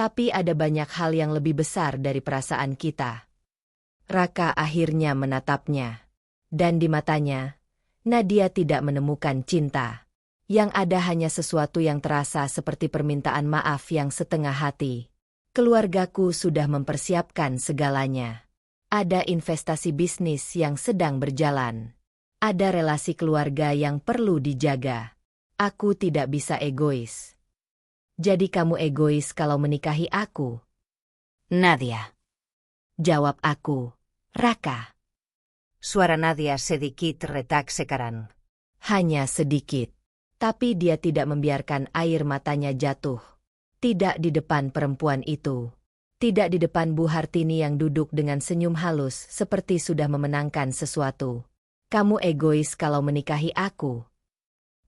Tapi ada banyak hal yang lebih besar dari perasaan kita. Raka akhirnya menatapnya. Dan di matanya, Nadia tidak menemukan cinta. Yang ada hanya sesuatu yang terasa seperti permintaan maaf yang setengah hati. Keluargaku sudah mempersiapkan segalanya. Ada investasi bisnis yang sedang berjalan. Ada relasi keluarga yang perlu dijaga. Aku tidak bisa egois. Jadi kamu egois kalau menikahi aku? Nadia. Jawab aku, Raka. Suara Nadia sedikit retak sekarang. Hanya sedikit. Tapi dia tidak membiarkan air matanya jatuh. Tidak di depan perempuan itu. Tidak di depan Bu Hartini yang duduk dengan senyum halus seperti sudah memenangkan sesuatu. Kamu egois kalau menikahi aku?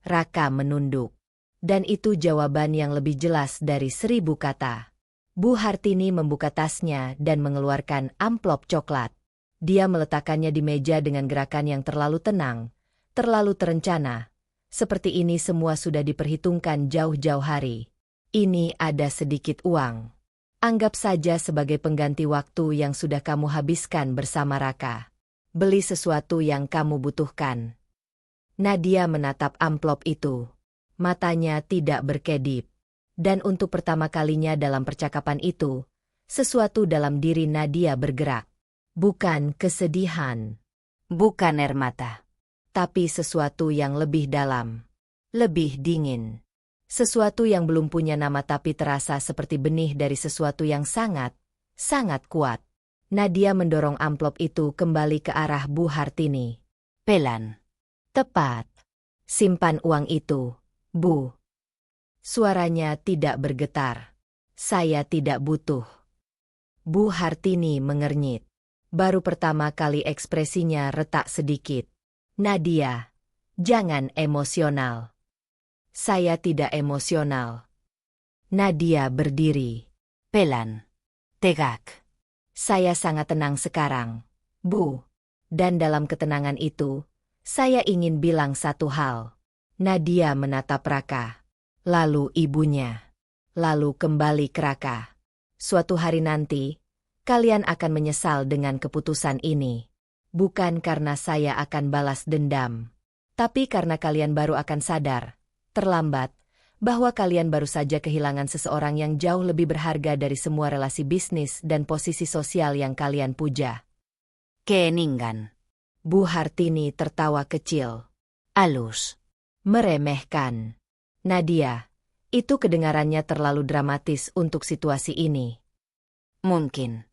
Raka menunduk. Dan itu jawaban yang lebih jelas dari 1000 kata. Bu Hartini membuka tasnya dan mengeluarkan amplop coklat. Dia meletakkannya di meja dengan gerakan yang terlalu tenang, terlalu terencana. Seperti ini semua sudah diperhitungkan jauh-jauh hari. Ini ada sedikit uang. Anggap saja sebagai pengganti waktu yang sudah kamu habiskan bersama Raka. Beli sesuatu yang kamu butuhkan. Nadia menatap amplop itu. Matanya tidak berkedip. Dan untuk pertama kalinya dalam percakapan itu, sesuatu dalam diri Nadia bergerak. Bukan kesedihan. Bukan air mata. Tapi sesuatu yang lebih dalam. Lebih dingin. Sesuatu yang belum punya nama tapi terasa seperti benih dari sesuatu yang sangat, sangat kuat. Nadia mendorong amplop itu kembali ke arah Bu Hartini. Pelan. Tepat. Simpan uang itu, Bu. Suaranya tidak bergetar. Saya tidak butuh. Bu Hartini mengernyit. Baru pertama kali ekspresinya retak sedikit. Nadia, jangan emosional. Saya tidak emosional. Nadia berdiri. Pelan. Tegak. Saya sangat tenang sekarang, Bu. Dan dalam ketenangan itu, saya ingin bilang satu hal. Nadia menatap Raka. Lalu ibunya. Lalu kembali ke Raka. Suatu hari nanti, kalian akan menyesal dengan keputusan ini. Bukan karena saya akan balas dendam. Tapi karena kalian baru akan sadar, terlambat, bahwa kalian baru saja kehilangan seseorang yang jauh lebih berharga dari semua relasi bisnis dan posisi sosial yang kalian puja. Keeningan. Bu Hartini tertawa kecil. Halus. Meremehkan. Nadia, itu kedengarannya terlalu dramatis untuk situasi ini. Mungkin.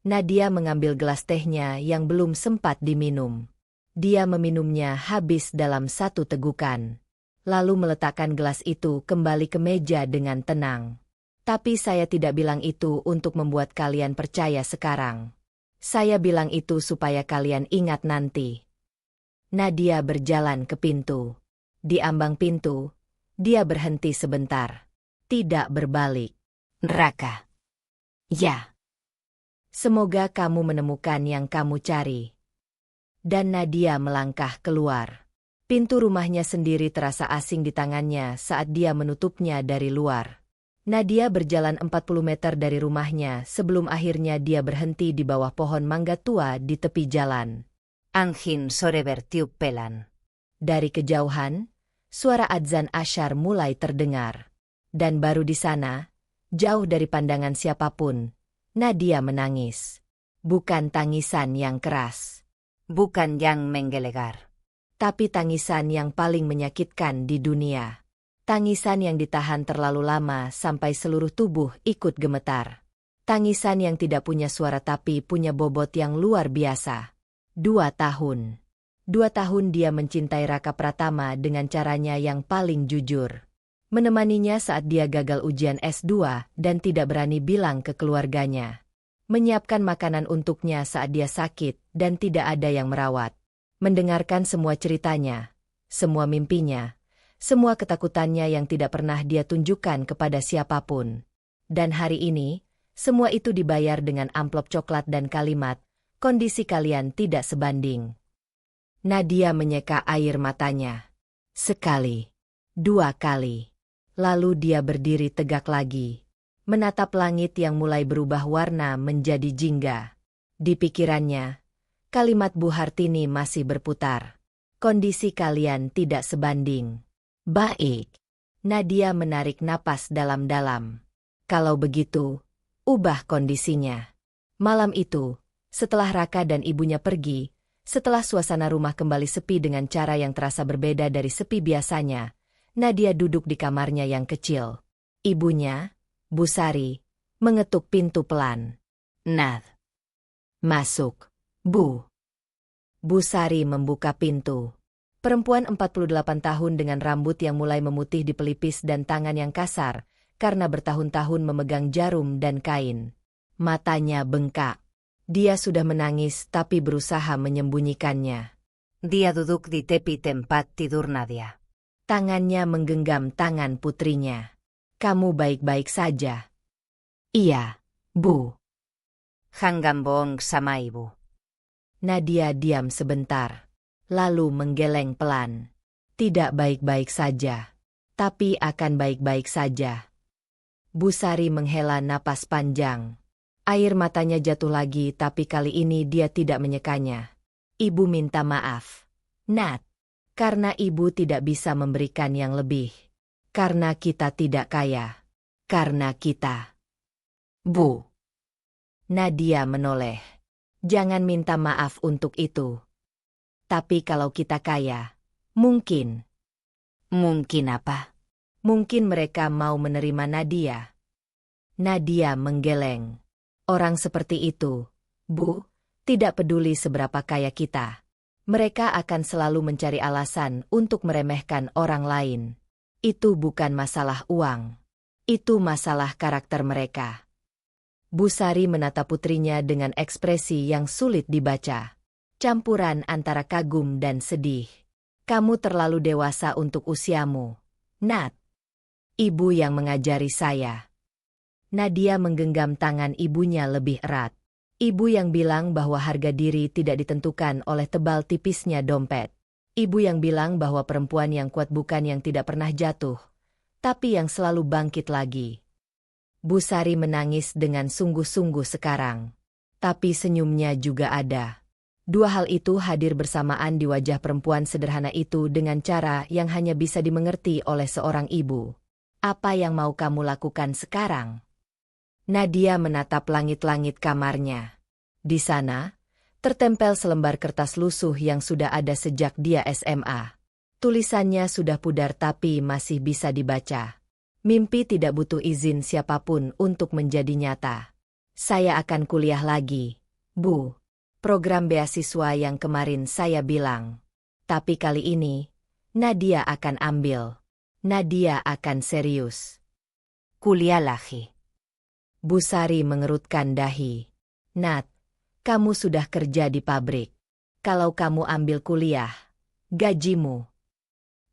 Nadia mengambil gelas tehnya yang belum sempat diminum. Dia meminumnya habis dalam satu tegukan. Lalu meletakkan gelas itu kembali ke meja dengan tenang. Tapi saya tidak bilang itu untuk membuat kalian percaya sekarang. Saya bilang itu supaya kalian ingat nanti. Nadia berjalan ke pintu. Di ambang pintu, dia berhenti sebentar. Tidak berbalik. Raka. Ya. Semoga kamu menemukan yang kamu cari. Dan Nadia melangkah keluar. Pintu rumahnya sendiri terasa asing di tangannya saat dia menutupnya dari luar. Nadia berjalan 40 meter dari rumahnya sebelum akhirnya dia berhenti di bawah pohon mangga tua di tepi jalan. Angin sore bertiup pelan. Dari kejauhan, suara adzan asyar mulai terdengar. Dan baru di sana, jauh dari pandangan siapapun, Nadia menangis. Bukan tangisan yang keras. Bukan yang menggelegar. Tapi tangisan yang paling menyakitkan di dunia. Tangisan yang ditahan terlalu lama sampai seluruh tubuh ikut gemetar. Tangisan yang tidak punya suara tapi punya bobot yang luar biasa. 2 tahun. 2 tahun dia mencintai Raka Pratama dengan caranya yang paling jujur. Menemaninya saat dia gagal ujian S2 dan tidak berani bilang ke keluarganya. Menyiapkan makanan untuknya saat dia sakit dan tidak ada yang merawat. Mendengarkan semua ceritanya, semua mimpinya, semua ketakutannya yang tidak pernah dia tunjukkan kepada siapapun. Dan hari ini, semua itu dibayar dengan amplop coklat dan kalimat, kondisi kalian tidak sebanding. Nadia menyeka air matanya. Sekali. 2 kali. Lalu dia berdiri tegak lagi. menatap langit yang mulai berubah warna menjadi jingga. Di pikirannya, kalimat Bu Hartini masih berputar. Kondisi kalian tidak sebanding. Baik. Nadia menarik napas dalam-dalam. Kalau begitu, ubah kondisinya. Malam itu, setelah Raka dan ibunya pergi, setelah suasana rumah kembali sepi dengan cara yang terasa berbeda dari sepi biasanya, Nadia duduk di kamarnya yang kecil. Ibunya, Bu Sari, mengetuk pintu pelan. Nad. Masuk, Bu. Bu Sari membuka pintu. Perempuan 48 tahun dengan rambut yang mulai memutih di pelipis dan tangan yang kasar, karena bertahun-tahun memegang jarum dan kain. Matanya bengkak. Dia sudah menangis tapi berusaha menyembunyikannya. Dia duduk di tepi tempat tidur Nadia. Tangannya menggenggam tangan putrinya. Kamu baik-baik saja? Iya, Bu. Hanggambong sama ibu. Nadia diam sebentar, lalu menggeleng pelan. Tidak baik-baik saja, tapi akan baik-baik saja. Bu Sari menghela napas panjang. Air matanya jatuh lagi tapi kali ini dia tidak menyekanya. Ibu minta maaf, Nat. Karena ibu tidak bisa memberikan yang lebih. Karena kita tidak kaya. Karena kita. Bu. Nadia menoleh. Jangan minta maaf untuk itu. Tapi kalau kita kaya, mungkin. Mungkin apa? Mungkin mereka mau menerima Nadia. Nadia menggeleng. Orang seperti itu, Bu, tidak peduli seberapa kaya kita. Mereka akan selalu mencari alasan untuk meremehkan orang lain. Itu bukan masalah uang. Itu masalah karakter mereka. Bu Sari menatap putrinya dengan ekspresi yang sulit dibaca. Campuran antara kagum dan sedih. Kamu terlalu dewasa untuk usiamu, Nat. Ibu yang mengajari saya. Nadia menggenggam tangan ibunya lebih erat. Ibu yang bilang bahwa harga diri tidak ditentukan oleh tebal tipisnya dompet. Ibu yang bilang bahwa perempuan yang kuat bukan yang tidak pernah jatuh, tapi yang selalu bangkit lagi. Bu Sari menangis dengan sungguh-sungguh sekarang. Tapi senyumnya juga ada. Dua hal itu hadir bersamaan di wajah perempuan sederhana itu dengan cara yang hanya bisa dimengerti oleh seorang ibu. Apa yang mau kamu lakukan sekarang? Nadia menatap langit-langit kamarnya. Di sana, tertempel selembar kertas lusuh yang sudah ada sejak dia SMA. Tulisannya sudah pudar tapi masih bisa dibaca. Mimpi tidak butuh izin siapapun untuk menjadi nyata. Saya akan kuliah lagi, Bu. Program beasiswa yang kemarin saya bilang. Tapi kali ini, Nadia akan ambil. Nadia akan serius. Kuliah lagi. Bu Sari mengerutkan dahi. Nat, kamu sudah kerja di pabrik. Kalau kamu ambil kuliah, gajimu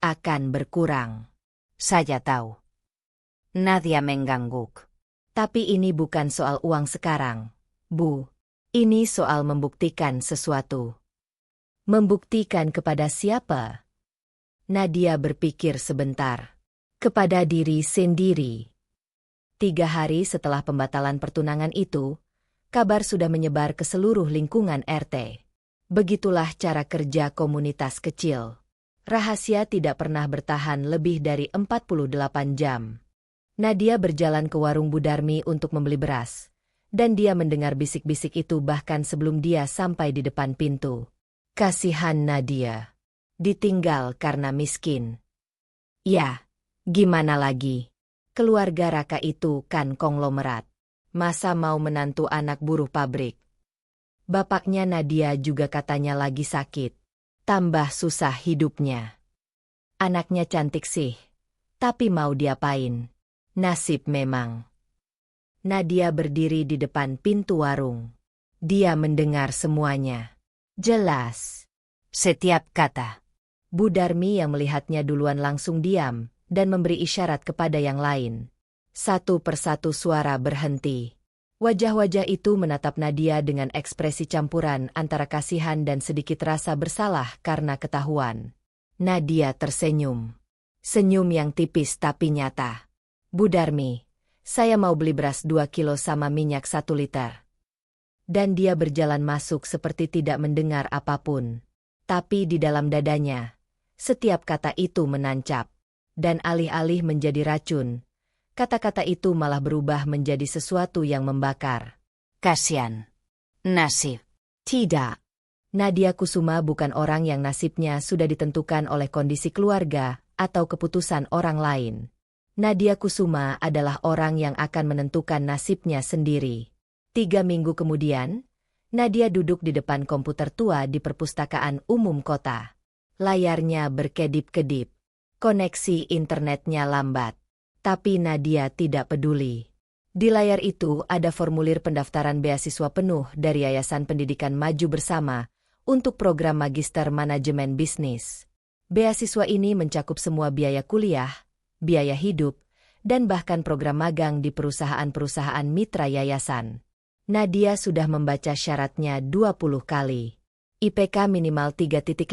akan berkurang. Saya tahu. Nadia mengangguk. Tapi ini bukan soal uang sekarang, Bu. Ini soal membuktikan sesuatu. Membuktikan kepada siapa? Nadia berpikir sebentar. Kepada diri sendiri. 3 hari setelah pembatalan pertunangan itu, kabar sudah menyebar ke seluruh lingkungan RT. Begitulah cara kerja komunitas kecil. Rahasia tidak pernah bertahan lebih dari 48 jam. Nadia berjalan ke warung Budarmi untuk membeli beras. Dan dia mendengar bisik-bisik itu bahkan sebelum dia sampai di depan pintu. Kasihan Nadia. Ditinggal karena miskin. Ya, gimana lagi? Keluarga Raka itu kan konglomerat. Masa mau menantu anak buruh pabrik? Bapaknya Nadia juga katanya lagi sakit. Tambah susah hidupnya. Anaknya cantik sih. Tapi mau diapain? Nasib memang. Nadia berdiri di depan pintu warung. Dia mendengar semuanya. Jelas. Setiap kata. Budarmi yang melihatnya duluan langsung diam dan memberi isyarat kepada yang lain. Satu persatu suara berhenti. Wajah-wajah itu menatap Nadia dengan ekspresi campuran antara kasihan dan sedikit rasa bersalah karena ketahuan. Nadia tersenyum. Senyum yang tipis tapi nyata. Budarmi, Saya mau beli beras 2 kilo sama minyak 1 liter. Dan dia berjalan masuk seperti tidak mendengar apapun. Tapi di dalam dadanya, setiap kata itu menancap. Dan alih-alih menjadi racun, kata-kata itu malah berubah menjadi sesuatu yang membakar. Kasian. Nasib. Tidak. Nadia Kusuma bukan orang yang nasibnya sudah ditentukan oleh kondisi keluarga atau keputusan orang lain. Nadia Kusuma adalah orang yang akan menentukan nasibnya sendiri. 3 minggu kemudian, Nadia duduk di depan komputer tua di perpustakaan umum kota. Layarnya berkedip-kedip. Koneksi internetnya lambat. Tapi Nadia tidak peduli. Di layar itu ada formulir pendaftaran beasiswa penuh dari Yayasan Pendidikan Maju Bersama untuk program Magister Manajemen Bisnis. Beasiswa ini mencakup semua biaya kuliah, biaya hidup, dan bahkan program magang di perusahaan-perusahaan mitra yayasan. Nadia sudah membaca syaratnya 20 kali. IPK minimal 3.5,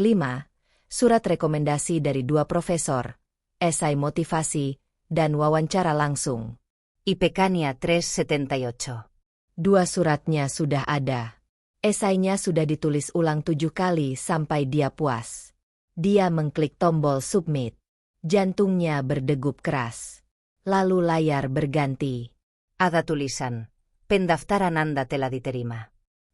surat rekomendasi dari 2 profesor, esai motivasi, dan wawancara langsung. IPK-nya 378. 2 suratnya sudah ada. Esainya sudah ditulis ulang 7 kali sampai dia puas. Dia mengklik tombol submit. Jantungnya berdegup keras. Lalu layar berganti. Ada tulisan. Pendaftaran Anda telah diterima.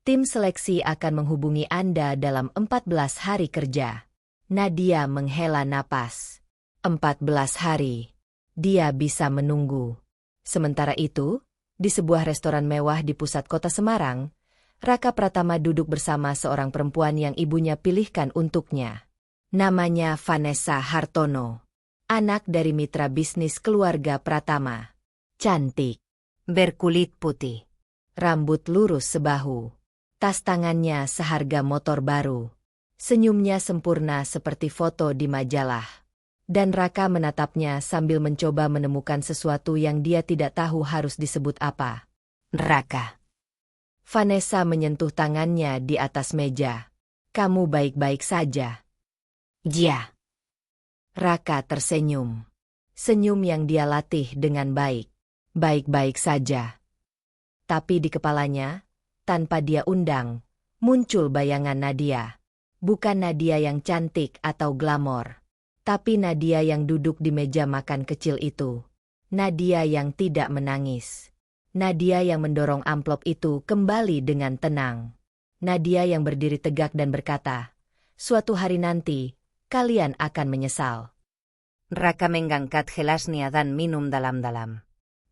Tim seleksi akan menghubungi Anda dalam 14 hari kerja. Nadia menghela napas. 14 hari. Dia bisa menunggu. Sementara itu, di sebuah restoran mewah di pusat kota Semarang, Raka Pratama duduk bersama seorang perempuan yang ibunya pilihkan untuknya. Namanya Vanessa Hartono. Anak dari mitra bisnis keluarga Pratama. Cantik. Berkulit putih. Rambut lurus sebahu. Tas tangannya seharga motor baru. Senyumnya sempurna seperti foto di majalah. Dan Raka menatapnya sambil mencoba menemukan sesuatu yang dia tidak tahu harus disebut apa. Raka. Vanessa menyentuh tangannya di atas meja. Kamu baik-baik saja. Ya. Raka tersenyum. Senyum yang dia latih dengan baik. Baik-baik saja. Tapi di kepalanya, tanpa dia undang, muncul bayangan Nadia. Bukan Nadia yang cantik atau glamor. Tapi Nadia yang duduk di meja makan kecil itu. Nadia yang tidak menangis. Nadia yang mendorong amplop itu kembali dengan tenang. Nadia yang berdiri tegak dan berkata, suatu hari nanti, kalian akan menyesal. Raka mengangkat gelasnya dan minum dalam-dalam.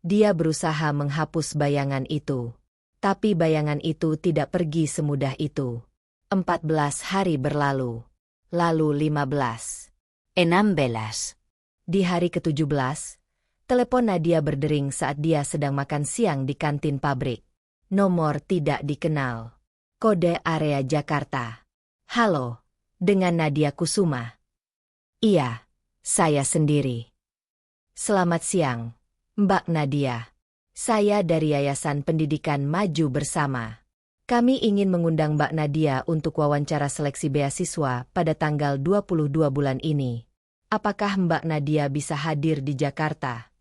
Dia berusaha menghapus bayangan itu. Tapi bayangan itu tidak pergi semudah itu. 14 hari berlalu. Lalu 15. 16. Di hari ke-17, telepon Nadia berdering saat dia sedang makan siang di kantin pabrik. Nomor tidak dikenal. Kode area Jakarta. Halo, dengan Nadia Kusuma. Iya, saya sendiri. Selamat siang, Mbak Nadia. Saya dari Yayasan Pendidikan Maju Bersama. Kami ingin mengundang Mbak Nadia untuk wawancara seleksi beasiswa pada tanggal 22 bulan ini. Apakah Mbak Nadia bisa hadir di Jakarta?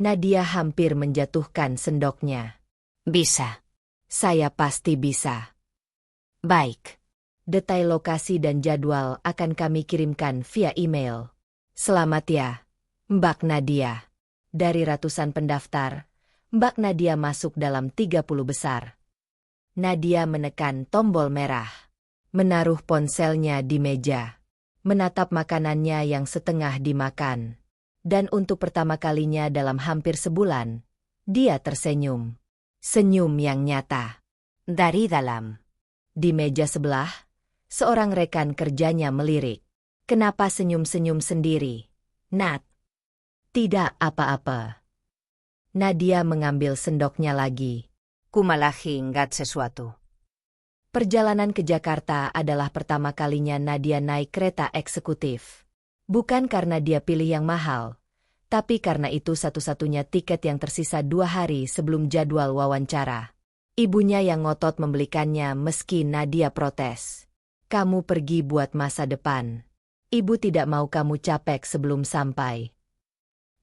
Nadia hampir menjatuhkan sendoknya. Bisa. Saya pasti bisa. Baik. Detail lokasi dan jadwal akan kami kirimkan via email. Selamat ya, Mbak Nadia. Dari ratusan pendaftar, Mbak Nadia masuk dalam 30 besar. Nadia menekan tombol merah. Menaruh ponselnya di meja. Menatap makanannya yang setengah dimakan. Dan untuk pertama kalinya dalam hampir sebulan, dia tersenyum. Senyum yang nyata. Dari dalam. Di meja sebelah, seorang rekan kerjanya melirik. Kenapa senyum-senyum sendiri, Nat? Tidak apa-apa. Nadia mengambil sendoknya lagi. Kumalahi ingat sesuatu. Perjalanan ke Jakarta adalah pertama kalinya Nadia naik kereta eksekutif. Bukan karena dia pilih yang mahal, tapi karena itu satu-satunya tiket yang tersisa 2 hari sebelum jadwal wawancara. Ibunya yang ngotot membelikannya meski Nadia protes. Kamu pergi buat masa depan. Ibu tidak mau kamu capek sebelum sampai.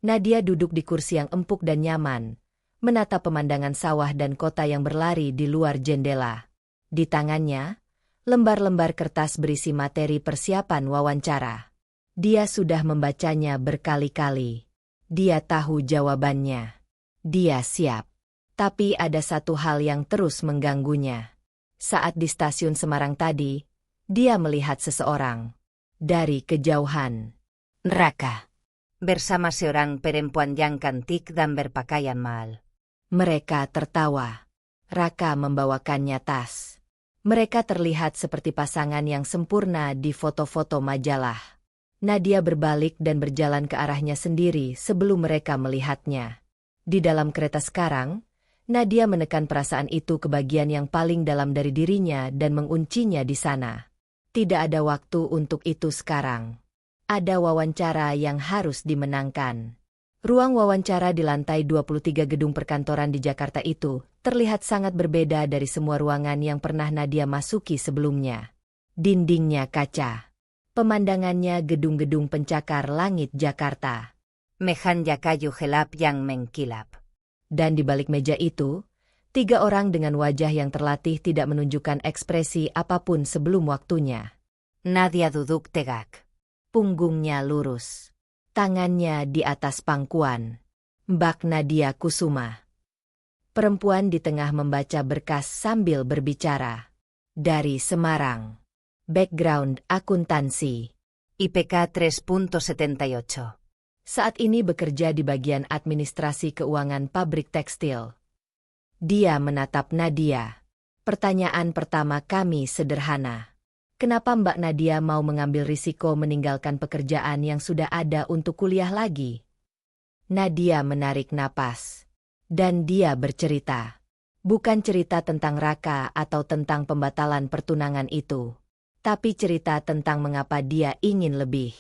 Nadia duduk di kursi yang empuk dan nyaman, menatap pemandangan sawah dan kota yang berlari di luar jendela. Di tangannya, lembar-lembar kertas berisi materi persiapan wawancara. Dia sudah membacanya berkali-kali. Dia tahu jawabannya. Dia siap. Tapi ada satu hal yang terus mengganggunya. Saat di stasiun Semarang tadi, dia melihat seseorang. Dari kejauhan. Raka. Bersama seorang perempuan yang cantik dan berpakaian mal. Mereka tertawa. Raka membawakannya tas. Mereka terlihat seperti pasangan yang sempurna di foto-foto majalah. Nadia berbalik dan berjalan ke arahnya sendiri sebelum mereka melihatnya. Di dalam kereta sekarang, Nadia menekan perasaan itu ke bagian yang paling dalam dari dirinya dan menguncinya di sana. Tidak ada waktu untuk itu sekarang. Ada wawancara yang harus dimenangkan. Ruang wawancara di lantai 23 gedung perkantoran di Jakarta itu terlihat sangat berbeda dari semua ruangan yang pernah Nadia masuki sebelumnya. Dindingnya kaca. Pemandangannya gedung-gedung pencakar langit Jakarta. Mehan yakayu gelap yang mengkilap. Dan di balik meja itu, 3 orang dengan wajah yang terlatih tidak menunjukkan ekspresi apapun sebelum waktunya. Nadia duduk tegak. Punggungnya lurus. Tangannya di atas pangkuan. Mbak Nadia Kusuma. Perempuan di tengah membaca berkas sambil berbicara. Dari Semarang. Background akuntansi. IPK 3.78. Saat ini bekerja di bagian administrasi keuangan pabrik tekstil. Dia menatap Nadia. Pertanyaan pertama kami sederhana. Kenapa Mbak Nadia mau mengambil risiko meninggalkan pekerjaan yang sudah ada untuk kuliah lagi? Nadia menarik napas. Dan dia bercerita. Bukan cerita tentang Raka atau tentang pembatalan pertunangan itu. Tapi cerita tentang mengapa dia ingin lebih.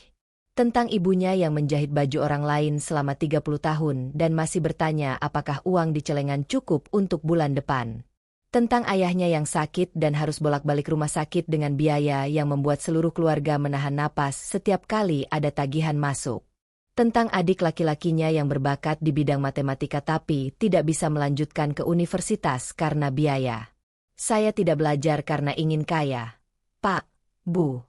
Tentang ibunya yang menjahit baju orang lain selama 30 tahun dan masih bertanya apakah uang di celengan cukup untuk bulan depan. Tentang ayahnya yang sakit dan harus bolak-balik rumah sakit dengan biaya yang membuat seluruh keluarga menahan napas setiap kali ada tagihan masuk. Tentang adik laki-lakinya yang berbakat di bidang matematika tapi tidak bisa melanjutkan ke universitas karena biaya. Saya tidak belajar karena ingin kaya, Pak, Bu.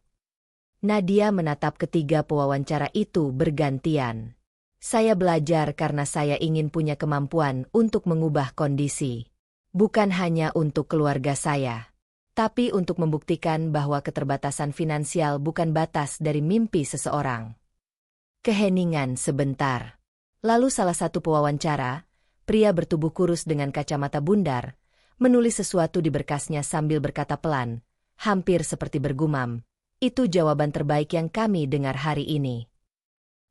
Nadia menatap ketiga pewawancara itu bergantian. Saya belajar karena saya ingin punya kemampuan untuk mengubah kondisi. Bukan hanya untuk keluarga saya, tapi untuk membuktikan bahwa keterbatasan finansial bukan batas dari mimpi seseorang. Keheningan sebentar. Lalu salah satu pewawancara, pria bertubuh kurus dengan kacamata bundar, menulis sesuatu di berkasnya sambil berkata pelan, hampir seperti bergumam, itu jawaban terbaik yang kami dengar hari ini.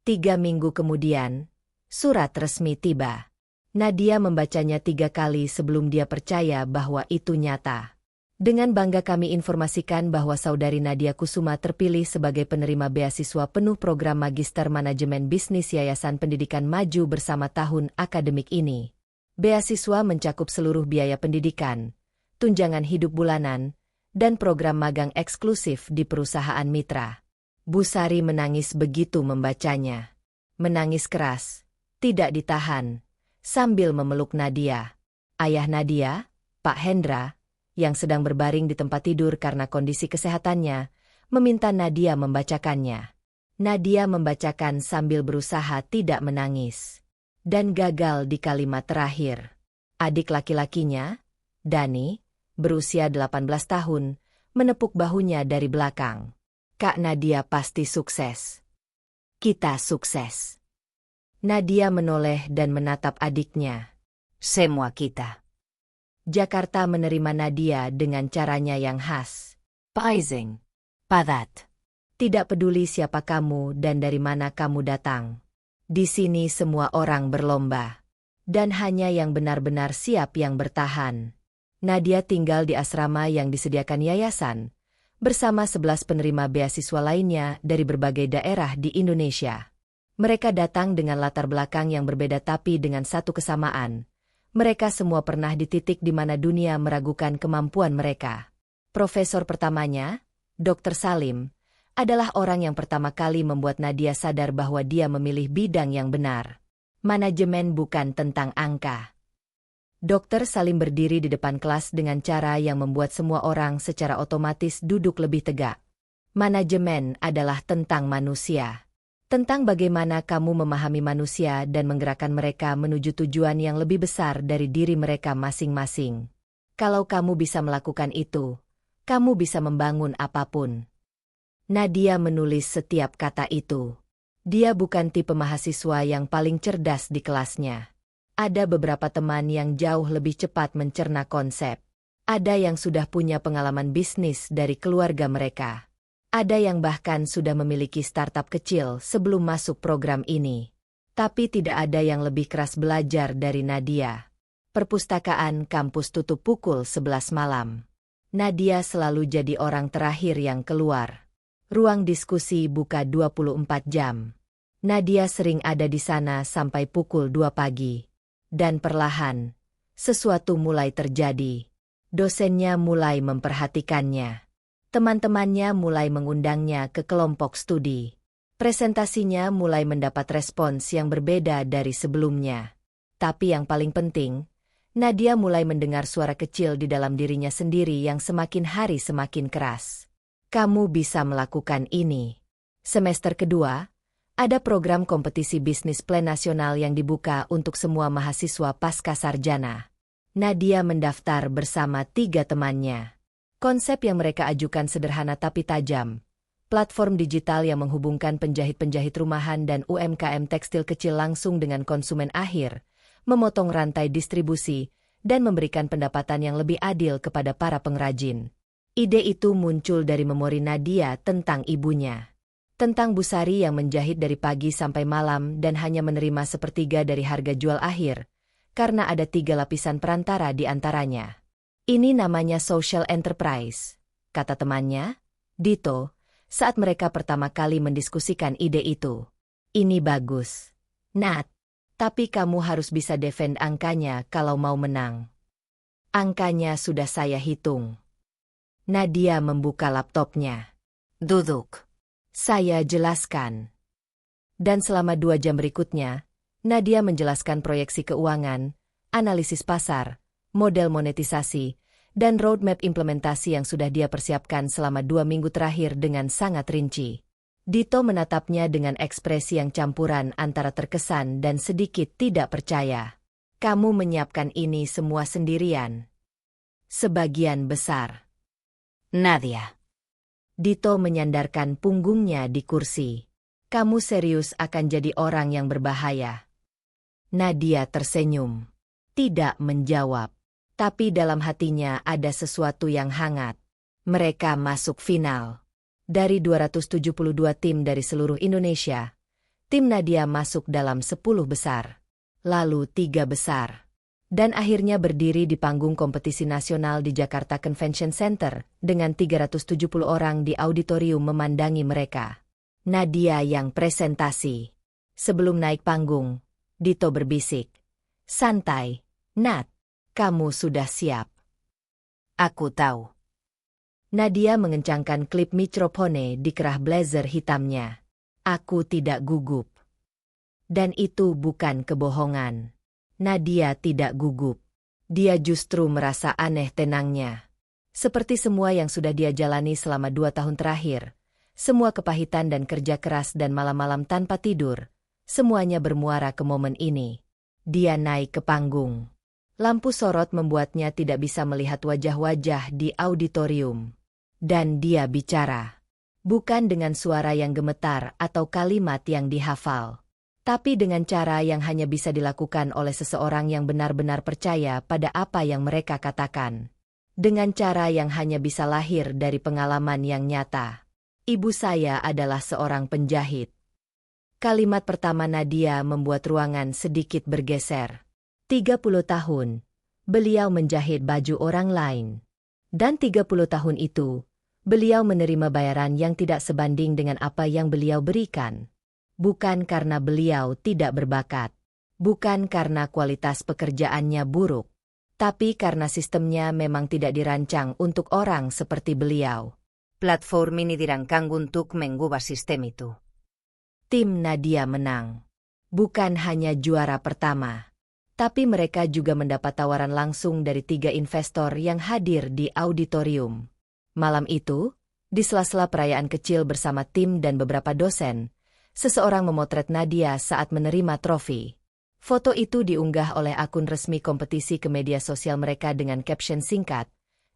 3 minggu kemudian, surat resmi tiba. Nadia membacanya 3 kali sebelum dia percaya bahwa itu nyata. Dengan bangga kami informasikan bahwa saudari Nadia Kusuma terpilih sebagai penerima beasiswa penuh program Magister Manajemen Bisnis Yayasan Pendidikan Maju bersama tahun akademik ini. Beasiswa mencakup seluruh biaya pendidikan, tunjangan hidup bulanan, dan program magang eksklusif di perusahaan mitra. Bu Sari menangis begitu membacanya. Menangis keras, tidak ditahan, sambil memeluk Nadia. Ayah Nadia, Pak Hendra, yang sedang berbaring di tempat tidur karena kondisi kesehatannya, meminta Nadia membacakannya. Nadia membacakan sambil berusaha tidak menangis. Dan gagal di kalimat terakhir. Adik laki-lakinya, Dani, berusia 18 tahun, menepuk bahunya dari belakang. Kak Nadia pasti sukses. Kita sukses. Nadia menoleh dan menatap adiknya. Semua kita. Jakarta menerima Nadia dengan caranya yang khas. Paising. Padat. Tidak peduli siapa kamu dan dari mana kamu datang. Di sini semua orang berlomba. Dan hanya yang benar-benar siap yang bertahan. Nadia tinggal di asrama yang disediakan yayasan, bersama 11 penerima beasiswa lainnya dari berbagai daerah di Indonesia. Mereka datang dengan latar belakang yang berbeda tapi dengan satu kesamaan. Mereka semua pernah di titik di mana dunia meragukan kemampuan mereka. Profesor pertamanya, Dr. Salim, adalah orang yang pertama kali membuat Nadia sadar bahwa dia memilih bidang yang benar. Manajemen bukan tentang angka. Dokter Salim berdiri di depan kelas dengan cara yang membuat semua orang secara otomatis duduk lebih tegak. Manajemen adalah tentang manusia. Tentang bagaimana kamu memahami manusia dan menggerakkan mereka menuju tujuan yang lebih besar dari diri mereka masing-masing. Kalau kamu bisa melakukan itu, kamu bisa membangun apapun. Nadia menulis setiap kata itu. Dia bukan tipe mahasiswa yang paling cerdas di kelasnya. Ada beberapa teman yang jauh lebih cepat mencerna konsep. Ada yang sudah punya pengalaman bisnis dari keluarga mereka. Ada yang bahkan sudah memiliki startup kecil sebelum masuk program ini. Tapi tidak ada yang lebih keras belajar dari Nadia. Perpustakaan kampus tutup pukul 11 malam. Nadia selalu jadi orang terakhir yang keluar. Ruang diskusi buka 24 jam. Nadia sering ada di sana sampai pukul 2 pagi. Dan perlahan, sesuatu mulai terjadi. Dosennya mulai memperhatikannya. Teman-temannya mulai mengundangnya ke kelompok studi. Presentasinya mulai mendapat respons yang berbeda dari sebelumnya. Tapi yang paling penting, Nadia mulai mendengar suara kecil di dalam dirinya sendiri yang semakin hari semakin keras. Kamu bisa melakukan ini. Semester kedua, ada program kompetisi bisnis plan nasional yang dibuka untuk semua mahasiswa pasca sarjana. Nadia mendaftar bersama 3 temannya. Konsep yang mereka ajukan sederhana tapi tajam. Platform digital yang menghubungkan penjahit-penjahit rumahan dan UMKM tekstil kecil langsung dengan konsumen akhir, memotong rantai distribusi, dan memberikan pendapatan yang lebih adil kepada para pengrajin. Ide itu muncul dari memori Nadia tentang ibunya. Tentang Bu Sari yang menjahit dari pagi sampai malam dan hanya menerima sepertiga dari harga jual akhir, karena ada 3 lapisan perantara di antaranya. Ini namanya social enterprise, kata temannya, Dito, saat mereka pertama kali mendiskusikan ide itu. Ini bagus, Nat, tapi kamu harus bisa defend angkanya kalau mau menang. Angkanya sudah saya hitung. Nadia membuka laptopnya. Duduk. Saya jelaskan. Dan selama 2 jam berikutnya, Nadia menjelaskan proyeksi keuangan, analisis pasar, model monetisasi, dan roadmap implementasi yang sudah dia persiapkan selama 2 minggu terakhir dengan sangat rinci. Dito menatapnya dengan ekspresi yang campuran antara terkesan dan sedikit tidak percaya. Kamu menyiapkan ini semua sendirian? Sebagian besar. Nadia. Dito menyandarkan punggungnya di kursi. Kamu serius akan jadi orang yang berbahaya? Nadia tersenyum. Tidak menjawab. Tapi dalam hatinya ada sesuatu yang hangat. Mereka masuk final. Dari 272 tim dari seluruh Indonesia, tim Nadia masuk dalam 10 besar. Lalu 3 besar. Dan akhirnya berdiri di panggung kompetisi nasional di Jakarta Convention Center dengan 370 orang di auditorium memandangi mereka. Nadia yang presentasi. Sebelum naik panggung, Dito berbisik. Santai, Nat, kamu sudah siap. Aku tahu. Nadia mengencangkan klip mikrofone di kerah blazer hitamnya. Aku tidak gugup. Dan itu bukan kebohongan. Nadia tidak gugup. Dia justru merasa aneh tenangnya. Seperti semua yang sudah dia jalani selama 2 tahun terakhir, semua kepahitan dan kerja keras dan malam-malam tanpa tidur, semuanya bermuara ke momen ini. Dia naik ke panggung. Lampu sorot membuatnya tidak bisa melihat wajah-wajah di auditorium. Dan dia bicara. Bukan dengan suara yang gemetar atau kalimat yang dihafal. Tapi dengan cara yang hanya bisa dilakukan oleh seseorang yang benar-benar percaya pada apa yang mereka katakan. Dengan cara yang hanya bisa lahir dari pengalaman yang nyata. Ibu saya adalah seorang penjahit. Kalimat pertama Nadia membuat ruangan sedikit bergeser. 30 tahun, beliau menjahit baju orang lain. Dan 30 tahun itu, beliau menerima bayaran yang tidak sebanding dengan apa yang beliau berikan. Bukan karena beliau tidak berbakat. Bukan karena kualitas pekerjaannya buruk. Tapi karena sistemnya memang tidak dirancang untuk orang seperti beliau. Platform ini dirancang untuk mengubah sistem itu. Tim Nadia menang. Bukan hanya juara pertama. Tapi mereka juga mendapat tawaran langsung dari 3 investor yang hadir di auditorium. Malam itu, di sela-sela perayaan kecil bersama tim dan beberapa dosen, seseorang memotret Nadia saat menerima trofi. Foto itu diunggah oleh akun resmi kompetisi ke media sosial mereka dengan caption singkat,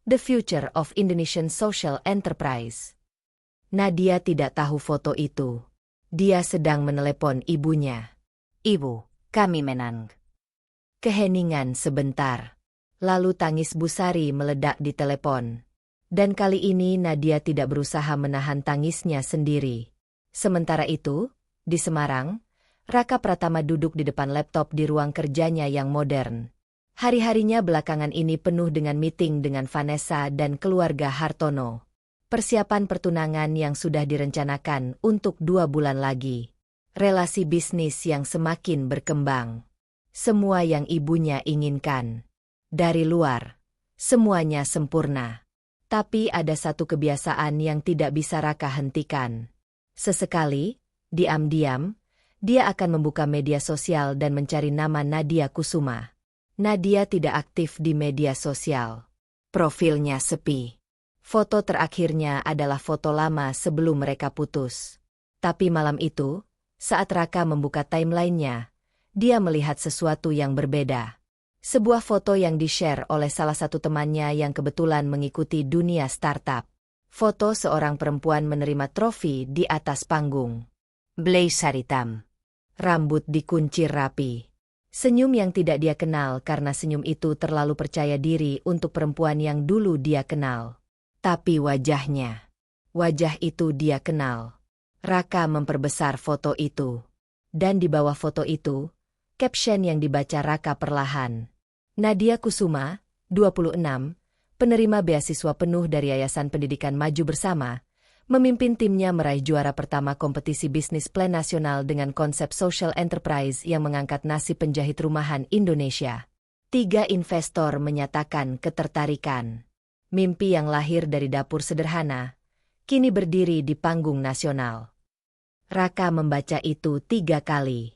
"The Future of Indonesian Social Enterprise." Nadia tidak tahu foto itu. Dia sedang menelepon ibunya. Ibu, kami menang. Keheningan sebentar. Lalu tangis Bu Sari meledak di telepon. Dan kali ini Nadia tidak berusaha menahan tangisnya sendiri. Sementara itu, di Semarang, Raka Pratama duduk di depan laptop di ruang kerjanya yang modern. Hari-harinya belakangan ini penuh dengan meeting dengan Vanessa dan keluarga Hartono. Persiapan pertunangan yang sudah direncanakan untuk 2 bulan lagi. Relasi bisnis yang semakin berkembang. Semua yang ibunya inginkan. Dari luar, semuanya sempurna. Tapi ada satu kebiasaan yang tidak bisa Raka hentikan. Sesekali, diam-diam, dia akan membuka media sosial dan mencari nama Nadia Kusuma. Nadia tidak aktif di media sosial. Profilnya sepi. Foto terakhirnya adalah foto lama sebelum mereka putus. Tapi malam itu, saat Raka membuka timeline-nya, dia melihat sesuatu yang berbeda. Sebuah foto yang di-share oleh salah satu temannya yang kebetulan mengikuti dunia startup. Foto seorang perempuan menerima trofi di atas panggung. Blazer hitam. Rambut dikuncir rapi. Senyum yang tidak dia kenal karena senyum itu terlalu percaya diri untuk perempuan yang dulu dia kenal. Tapi wajahnya. Wajah itu dia kenal. Raka memperbesar foto itu. Dan di bawah foto itu, caption yang dibaca Raka perlahan. Nadia Kusuma, 26, penerima beasiswa penuh dari Yayasan Pendidikan Maju Bersama, memimpin timnya meraih juara pertama kompetisi bisnis plan nasional dengan konsep social enterprise yang mengangkat nasib penjahit rumahan Indonesia. 3 investor menyatakan ketertarikan. Mimpi yang lahir dari dapur sederhana, kini berdiri di panggung nasional. Raka membaca itu 3 kali.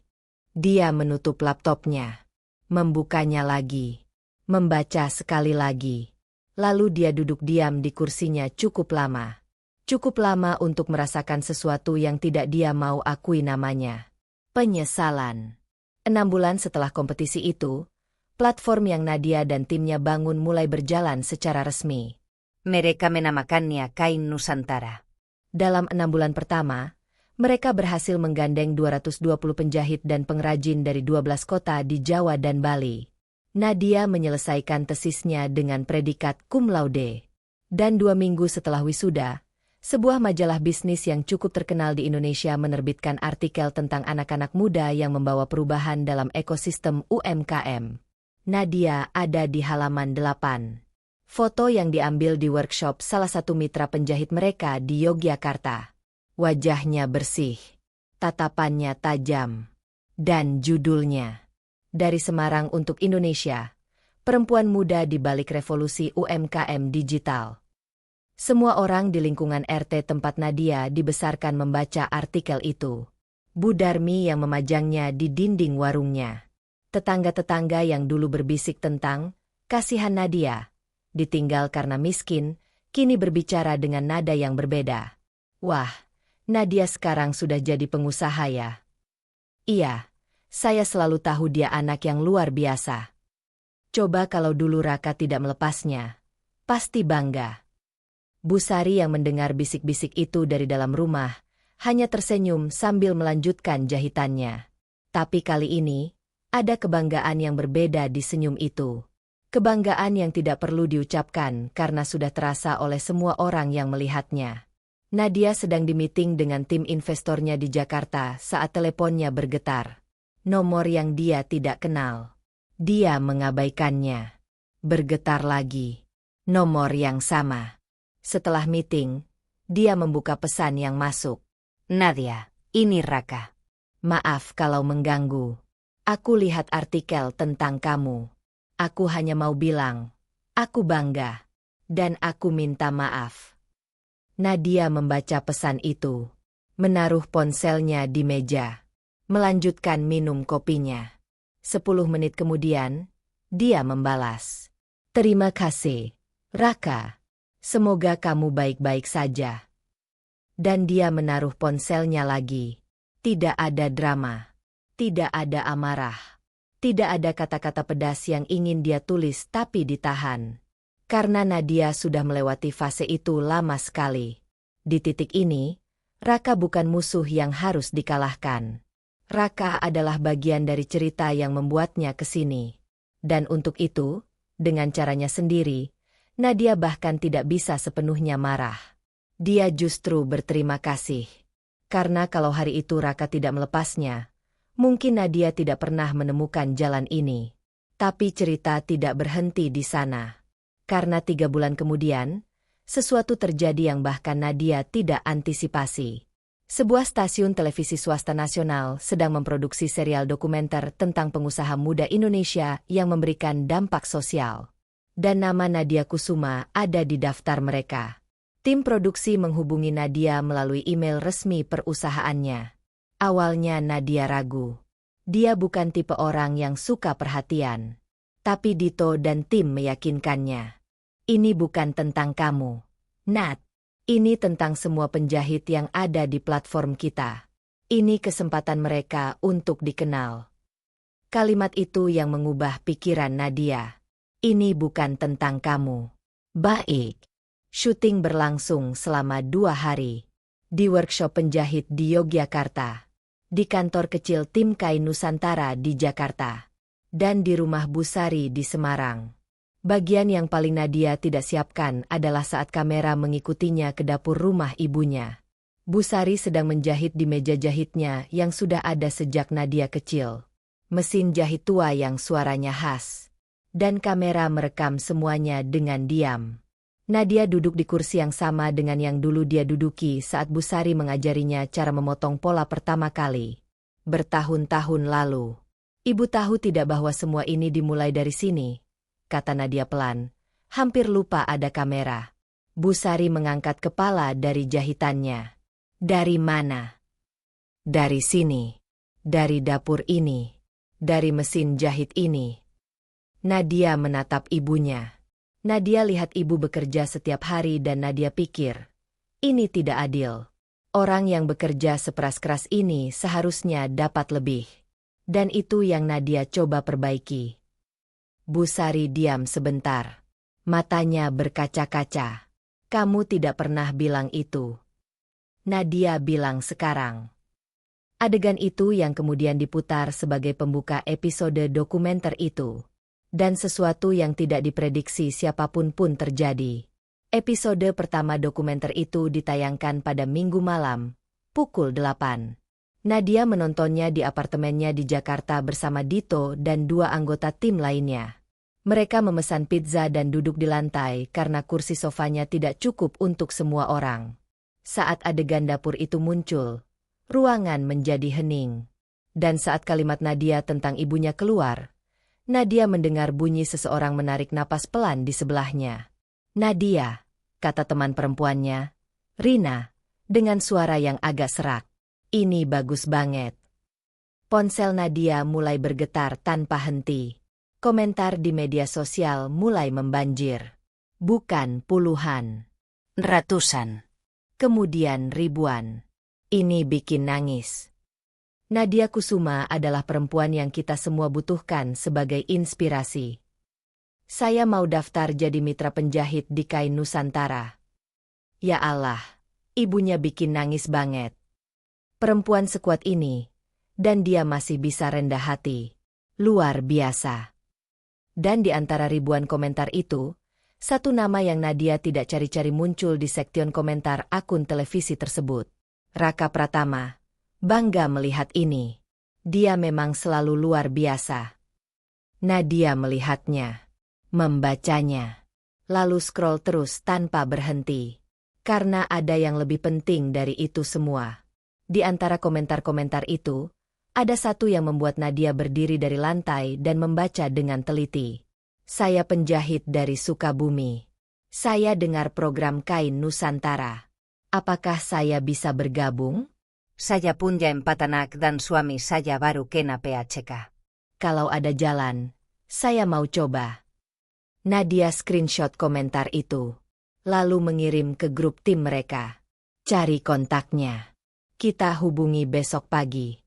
Dia menutup laptopnya, membukanya lagi, membaca sekali lagi. Lalu dia duduk diam di kursinya cukup lama. Cukup lama untuk merasakan sesuatu yang tidak dia mau akui namanya. Penyesalan. 6 bulan setelah kompetisi itu, platform yang Nadia dan timnya bangun mulai berjalan secara resmi. Mereka menamakannya Kain Nusantara. Dalam 6 bulan pertama, mereka berhasil menggandeng 220 penjahit dan pengrajin dari 12 kota di Jawa dan Bali. Nadia menyelesaikan tesisnya dengan predikat cum laude. Dan 2 minggu setelah wisuda, sebuah majalah bisnis yang cukup terkenal di Indonesia menerbitkan artikel tentang anak-anak muda yang membawa perubahan dalam ekosistem UMKM. Nadia ada di halaman 8. Foto yang diambil di workshop salah satu mitra penjahit mereka di Yogyakarta. Wajahnya bersih, tatapannya tajam, dan judulnya, "Dari Semarang untuk Indonesia, Perempuan Muda di Balik Revolusi UMKM Digital." Semua orang di lingkungan RT tempat Nadia dibesarkan membaca artikel itu. Bu Darmi yang memajangnya di dinding warungnya. Tetangga-tetangga yang dulu berbisik tentang kasihan Nadia, ditinggal karena miskin, kini berbicara dengan nada yang berbeda. Wah, Nadia sekarang sudah jadi pengusaha ya. Iya, saya selalu tahu dia anak yang luar biasa. Coba kalau dulu Raka tidak melepasnya, pasti bangga. Bu Sari yang mendengar bisik-bisik itu dari dalam rumah, hanya tersenyum sambil melanjutkan jahitannya. Tapi kali ini, ada kebanggaan yang berbeda di senyum itu. Kebanggaan yang tidak perlu diucapkan karena sudah terasa oleh semua orang yang melihatnya. Nadia sedang di meeting dengan tim investornya di Jakarta saat teleponnya bergetar. Nomor yang dia tidak kenal. Dia mengabaikannya. Bergetar lagi. Nomor yang sama. Setelah meeting, dia membuka pesan yang masuk. Nadia, ini Raka. Maaf kalau mengganggu. Aku lihat artikel tentang kamu. Aku hanya mau bilang, aku bangga. Dan aku minta maaf. Nadia membaca pesan itu. Menaruh ponselnya di meja. Melanjutkan minum kopinya. 10 menit kemudian, dia membalas. Terima kasih, Raka. Semoga kamu baik-baik saja. Dan dia menaruh ponselnya lagi. Tidak ada drama. Tidak ada amarah. Tidak ada kata-kata pedas yang ingin dia tulis tapi ditahan. Karena Nadia sudah melewati fase itu lama sekali. Di titik ini, Raka bukan musuh yang harus dikalahkan. Raka adalah bagian dari cerita yang membuatnya ke sini. Dan untuk itu, dengan caranya sendiri, Nadia bahkan tidak bisa sepenuhnya marah. Dia justru berterima kasih. Karena kalau hari itu Raka tidak melepasnya, mungkin Nadia tidak pernah menemukan jalan ini. Tapi cerita tidak berhenti di sana. Karena 3 bulan kemudian, sesuatu terjadi yang bahkan Nadia tidak antisipasi. Sebuah stasiun televisi swasta nasional sedang memproduksi serial dokumenter tentang pengusaha muda Indonesia yang memberikan dampak sosial. Dan nama Nadia Kusuma ada di daftar mereka. Tim produksi menghubungi Nadia melalui email resmi perusahaannya. Awalnya Nadia ragu. Dia bukan tipe orang yang suka perhatian. Tapi Dito dan tim meyakinkannya. Ini bukan tentang kamu, Nat. Ini tentang semua penjahit yang ada di platform kita. Ini kesempatan mereka untuk dikenal. Kalimat itu yang mengubah pikiran Nadia. Ini bukan tentang kamu. Baik. Syuting berlangsung selama 2 hari. Di workshop penjahit di Yogyakarta. Di kantor kecil tim kain Nusantara di Jakarta. Dan di rumah Busari di Semarang. Bagian yang paling Nadia tidak siapkan adalah saat kamera mengikutinya ke dapur rumah ibunya. Busari sedang menjahit di meja jahitnya yang sudah ada sejak Nadia kecil. Mesin jahit tua yang suaranya khas. Dan kamera merekam semuanya dengan diam. Nadia duduk di kursi yang sama dengan yang dulu dia duduki saat Busari mengajarinya cara memotong pola pertama kali. Bertahun-tahun lalu. Ibu tahu tidak bahwa semua ini dimulai dari sini, kata Nadia pelan. Hampir lupa ada kamera. Busari mengangkat kepala dari jahitannya. Dari mana? Dari sini. Dari dapur ini. Dari mesin jahit ini. Nadia menatap ibunya. Nadia lihat ibu bekerja setiap hari dan Nadia pikir, ini tidak adil. Orang yang bekerja sekeras-keras ini seharusnya dapat lebih. Dan itu yang Nadia coba perbaiki. Busari diam sebentar. Matanya berkaca-kaca. Kamu tidak pernah bilang itu. Nadia bilang sekarang. Adegan itu yang kemudian diputar sebagai pembuka episode dokumenter itu. Dan sesuatu yang tidak diprediksi siapapun pun terjadi. Episode pertama dokumenter itu ditayangkan pada Minggu malam, pukul 8. Nadia menontonnya di apartemennya di Jakarta bersama Dito dan 2 anggota tim lainnya. Mereka memesan pizza dan duduk di lantai karena kursi sofanya tidak cukup untuk semua orang. Saat adegan dapur itu muncul, ruangan menjadi hening. Dan saat kalimat Nadia tentang ibunya keluar, Nadia mendengar bunyi seseorang menarik napas pelan di sebelahnya. Nadia, kata teman perempuannya. Rina, dengan suara yang agak serak. Ini bagus banget. Ponsel Nadia mulai bergetar tanpa henti. Komentar di media sosial mulai membanjir. Bukan puluhan. Ratusan. Kemudian ribuan. Ini bikin nangis. Nadia Kusuma adalah perempuan yang kita semua butuhkan sebagai inspirasi. Saya mau daftar jadi mitra penjahit di kain Nusantara. Ya Allah, ibunya bikin nangis banget. Perempuan sekuat ini, dan dia masih bisa rendah hati. Luar biasa. Dan di antara ribuan komentar itu, satu nama yang Nadia tidak cari-cari muncul di sektion komentar akun televisi tersebut. Raka Pratama. Bangga melihat ini. Dia memang selalu luar biasa. Nadia melihatnya. Membacanya. Lalu scroll terus tanpa berhenti. Karena ada yang lebih penting dari itu semua. Di antara komentar-komentar itu, ada satu yang membuat Nadia berdiri dari lantai dan membaca dengan teliti. Saya penjahit dari Sukabumi. Saya dengar program Kain Nusantara. Apakah saya bisa bergabung? Saya punya 4 anak dan suami saya baru kena PHK. kalau ada jalan, saya mau coba. Nadia screenshot komentar itu, lalu mengirim ke grup tim mereka. Cari kontaknya. Kita hubungi besok pagi.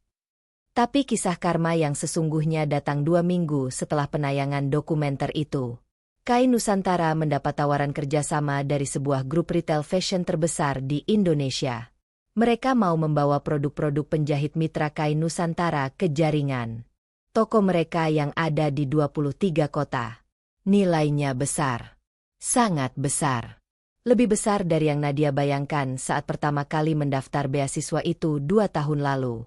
Tapi kisah karma yang sesungguhnya datang 2 minggu setelah penayangan dokumenter itu. Kai Nusantara mendapat tawaran kerjasama dari sebuah grup retail fashion terbesar di Indonesia. Mereka mau membawa produk-produk penjahit mitra Kai Nusantara ke jaringan toko mereka yang ada di 23 kota. Nilainya besar. Sangat besar. Lebih besar dari yang Nadia bayangkan saat pertama kali mendaftar beasiswa itu 2 tahun lalu.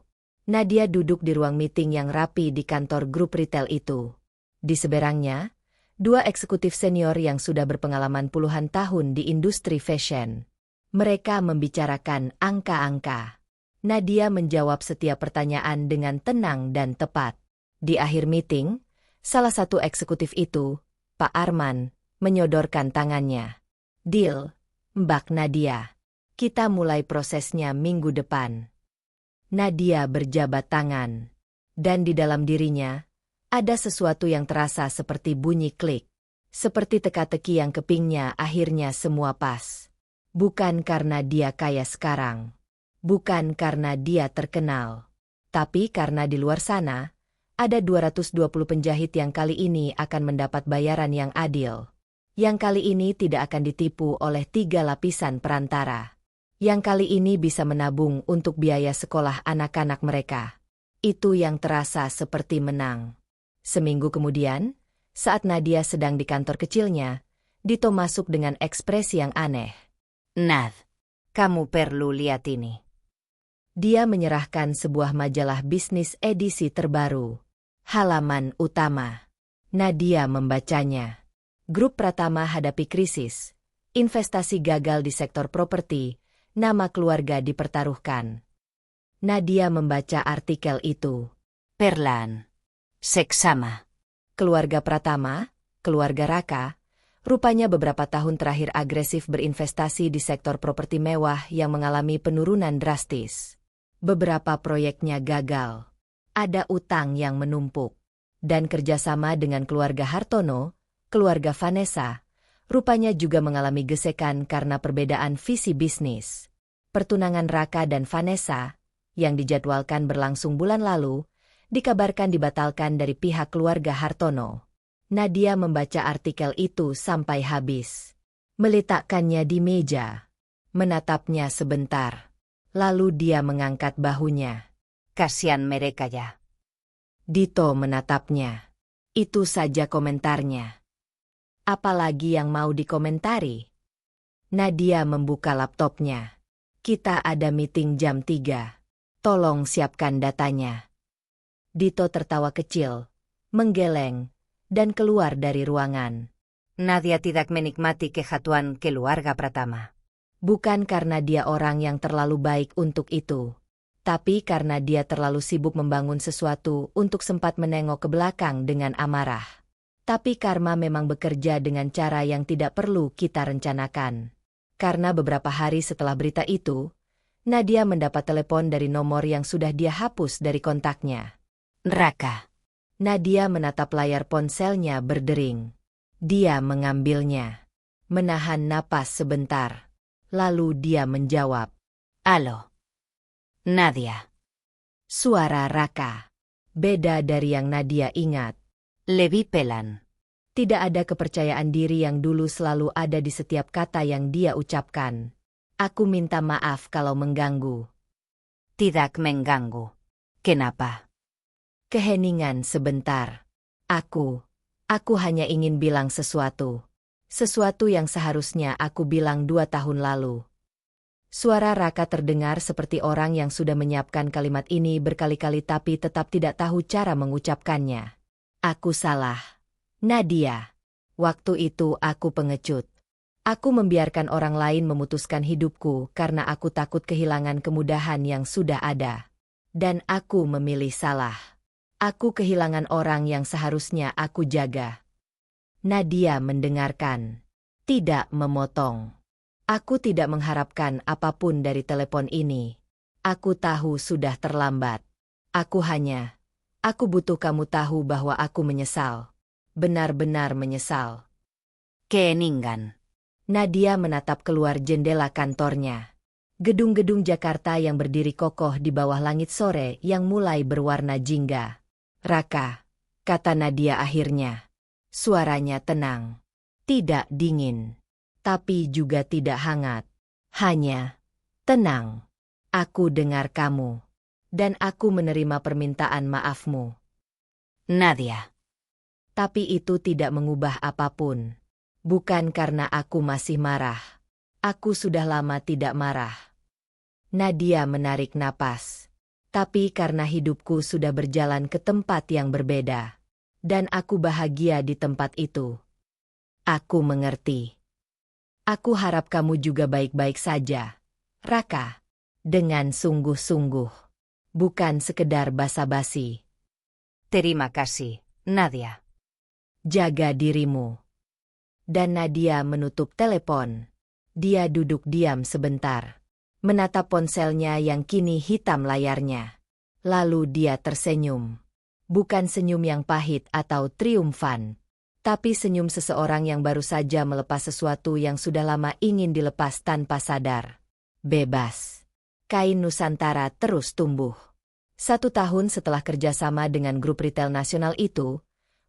Nadia duduk di ruang meeting yang rapi di kantor grup retail itu. Di seberangnya, 2 eksekutif senior yang sudah berpengalaman puluhan tahun di industri fashion. Mereka membicarakan angka-angka. Nadia menjawab setiap pertanyaan dengan tenang dan tepat. Di akhir meeting, salah satu eksekutif itu, Pak Arman, menyodorkan tangannya. Deal, Mbak Nadia. Kita mulai prosesnya minggu depan. Nadia berjabat tangan. Dan di dalam dirinya, ada sesuatu yang terasa seperti bunyi klik. Seperti teka-teki yang kepingnya akhirnya semua pas. Bukan karena dia kaya sekarang. Bukan karena dia terkenal. Tapi karena di luar sana, ada 220 penjahit yang kali ini akan mendapat bayaran yang adil. Yang kali ini tidak akan ditipu oleh 3 lapisan perantara. Yang kali ini bisa menabung untuk biaya sekolah anak-anak mereka. Itu yang terasa seperti menang. Seminggu kemudian, saat Nadia sedang di kantor kecilnya, Dito masuk dengan ekspresi yang aneh. Nad, kamu perlu lihat ini. Dia menyerahkan sebuah majalah bisnis edisi terbaru. Halaman utama. Nadia membacanya. Grup Pratama hadapi krisis. Investasi gagal di sektor properti. Nama keluarga dipertaruhkan. Nadia membaca artikel itu. Perlan. Seksama. Keluarga Pratama, keluarga Raka, rupanya beberapa tahun terakhir agresif berinvestasi di sektor properti mewah yang mengalami penurunan drastis. Beberapa proyeknya gagal. Ada utang yang menumpuk. Dan kerjasama dengan keluarga Hartono, keluarga Vanessa, rupanya juga mengalami gesekan karena perbedaan visi bisnis. Pertunangan Raka dan Vanessa, yang dijadwalkan berlangsung bulan lalu, dikabarkan dibatalkan dari pihak keluarga Hartono. Nadia membaca artikel itu sampai habis. Meletakkannya di meja. Menatapnya sebentar. Lalu dia mengangkat bahunya. Kasihan mereka ya. Dito menatapnya. Itu saja komentarnya. Apalagi yang mau dikomentari? Nadia membuka laptopnya. Kita ada meeting jam 3. Tolong siapkan datanya. Dito tertawa kecil, menggeleng, dan keluar dari ruangan. Nadia tidak menikmati kehatuan keluarga Pratama. Bukan karena dia orang yang terlalu baik untuk itu, tapi karena dia terlalu sibuk membangun sesuatu untuk sempat menengok ke belakang dengan amarah. Tapi karma memang bekerja dengan cara yang tidak perlu kita rencanakan. Karena beberapa hari setelah berita itu, Nadia mendapat telepon dari nomor yang sudah dia hapus dari kontaknya. Raka. Nadia menatap layar ponselnya berdering. Dia mengambilnya. Menahan napas sebentar. Lalu dia menjawab. Halo. Nadia. Suara Raka. Beda dari yang Nadia ingat. Levi Pelan. Tidak ada kepercayaan diri yang dulu selalu ada di setiap kata yang dia ucapkan. Aku minta maaf kalau mengganggu. Tidak mengganggu. Kenapa? Keheningan sebentar. Aku hanya ingin bilang sesuatu. Sesuatu yang seharusnya aku bilang 2 tahun lalu. Suara Raka terdengar seperti orang yang sudah menyiapkan kalimat ini berkali-kali tapi tetap tidak tahu cara mengucapkannya. Aku salah. Nadia. Waktu itu aku pengecut. Aku membiarkan orang lain memutuskan hidupku karena aku takut kehilangan kemudahan yang sudah ada. Dan aku memilih salah. Aku kehilangan orang yang seharusnya aku jaga. Nadia mendengarkan. Tidak memotong. Aku tidak mengharapkan apapun dari telepon ini. Aku tahu sudah terlambat. Aku Aku butuh kamu tahu bahwa aku menyesal. Benar-benar menyesal. Keeningan. Nadia menatap keluar jendela kantornya. Gedung-gedung Jakarta yang berdiri kokoh di bawah langit sore yang mulai berwarna jingga. Raka, kata Nadia akhirnya. Suaranya tenang. Tidak dingin. Tapi juga tidak hangat. Hanya tenang. Aku dengar kamu. Dan aku menerima permintaan maafmu. Nadia. Tapi itu tidak mengubah apapun. Bukan karena aku masih marah. Aku sudah lama tidak marah. Nadia menarik napas. Tapi karena hidupku sudah berjalan ke tempat yang berbeda. Dan aku bahagia di tempat itu. Aku mengerti. Aku harap kamu juga baik-baik saja. Raka. Dengan sungguh-sungguh. Bukan sekedar basa-basi. Terima kasih, Nadia. Jaga dirimu. Dan Nadia menutup telepon. Dia duduk diam sebentar. Menatap ponselnya yang kini hitam layarnya. Lalu dia tersenyum. Bukan senyum yang pahit atau triumfan. Tapi senyum seseorang yang baru saja melepas sesuatu yang sudah lama ingin dilepas tanpa sadar. Bebas. Kain Nusantara terus tumbuh. 1 tahun setelah kerjasama dengan grup retail nasional itu,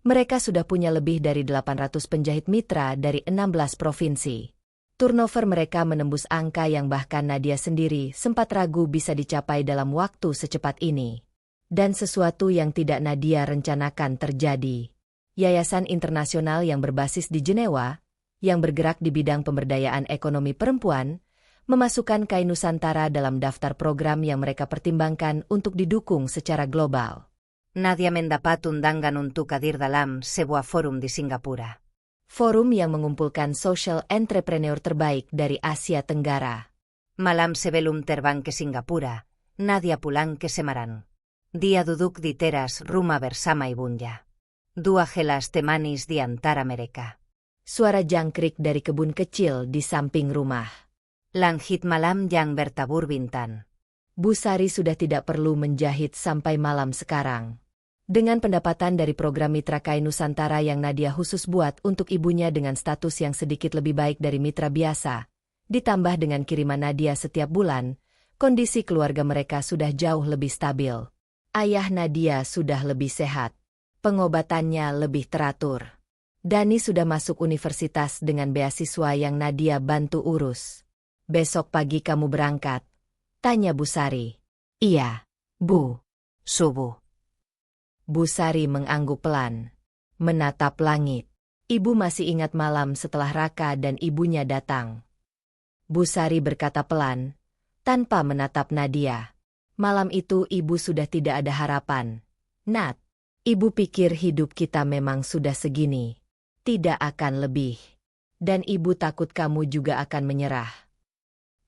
mereka sudah punya lebih dari 800 penjahit mitra dari 16 provinsi. Turnover mereka menembus angka yang bahkan Nadia sendiri sempat ragu bisa dicapai dalam waktu secepat ini. Dan sesuatu yang tidak Nadia rencanakan terjadi. Yayasan internasional yang berbasis di Jenewa, yang bergerak di bidang pemberdayaan ekonomi perempuan, memasukkan Kain Nusantara dalam daftar program yang mereka pertimbangkan untuk didukung secara global. Nadia mendapat undangan untuk hadir dalam sebuah forum di Singapura. Forum yang mengumpulkan social entrepreneur terbaik dari Asia Tenggara. Malam sebelum terbang ke Singapura, Nadia pulang ke Semarang. Dia duduk di teras rumah bersama ibunya. 2 gelas teh manis di antara mereka. Suara jangkrik dari kebun kecil di samping rumah. Langit malam yang bertabur bintang. Bu Sari sudah tidak perlu menjahit sampai malam sekarang. Dengan pendapatan dari program Mitra Kain Nusantara yang Nadia khusus buat untuk ibunya dengan status yang sedikit lebih baik dari mitra biasa, ditambah dengan kiriman Nadia setiap bulan, kondisi keluarga mereka sudah jauh lebih stabil. Ayah Nadia sudah lebih sehat. Pengobatannya lebih teratur. Dani sudah masuk universitas dengan beasiswa yang Nadia bantu urus. Besok pagi kamu berangkat? Tanya Bu Sari. Iya, Bu. Subuh. Bu Sari mengangguk pelan. Menatap langit. Ibu masih ingat malam setelah Raka dan ibunya datang. Bu Sari berkata pelan, tanpa menatap Nadia. Malam itu ibu sudah tidak ada harapan. Nat, ibu pikir hidup kita memang sudah segini. Tidak akan lebih. Dan ibu takut kamu juga akan menyerah.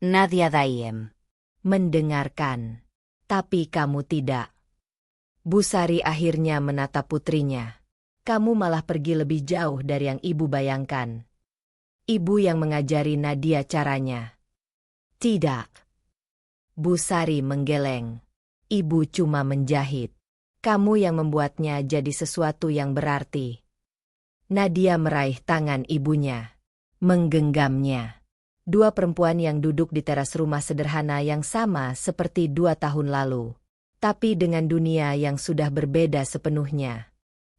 Nadia diem. Mendengarkan. Tapi kamu tidak. Bu Sari akhirnya menatap putrinya. Kamu malah pergi lebih jauh dari yang ibu bayangkan. Ibu yang mengajari Nadia caranya. Tidak. Bu Sari menggeleng. Ibu cuma menjahit. Kamu yang membuatnya jadi sesuatu yang berarti. Nadia meraih tangan ibunya. Menggenggamnya. 2 perempuan yang duduk di teras rumah sederhana yang sama seperti 2 tahun lalu. Tapi dengan dunia yang sudah berbeda sepenuhnya.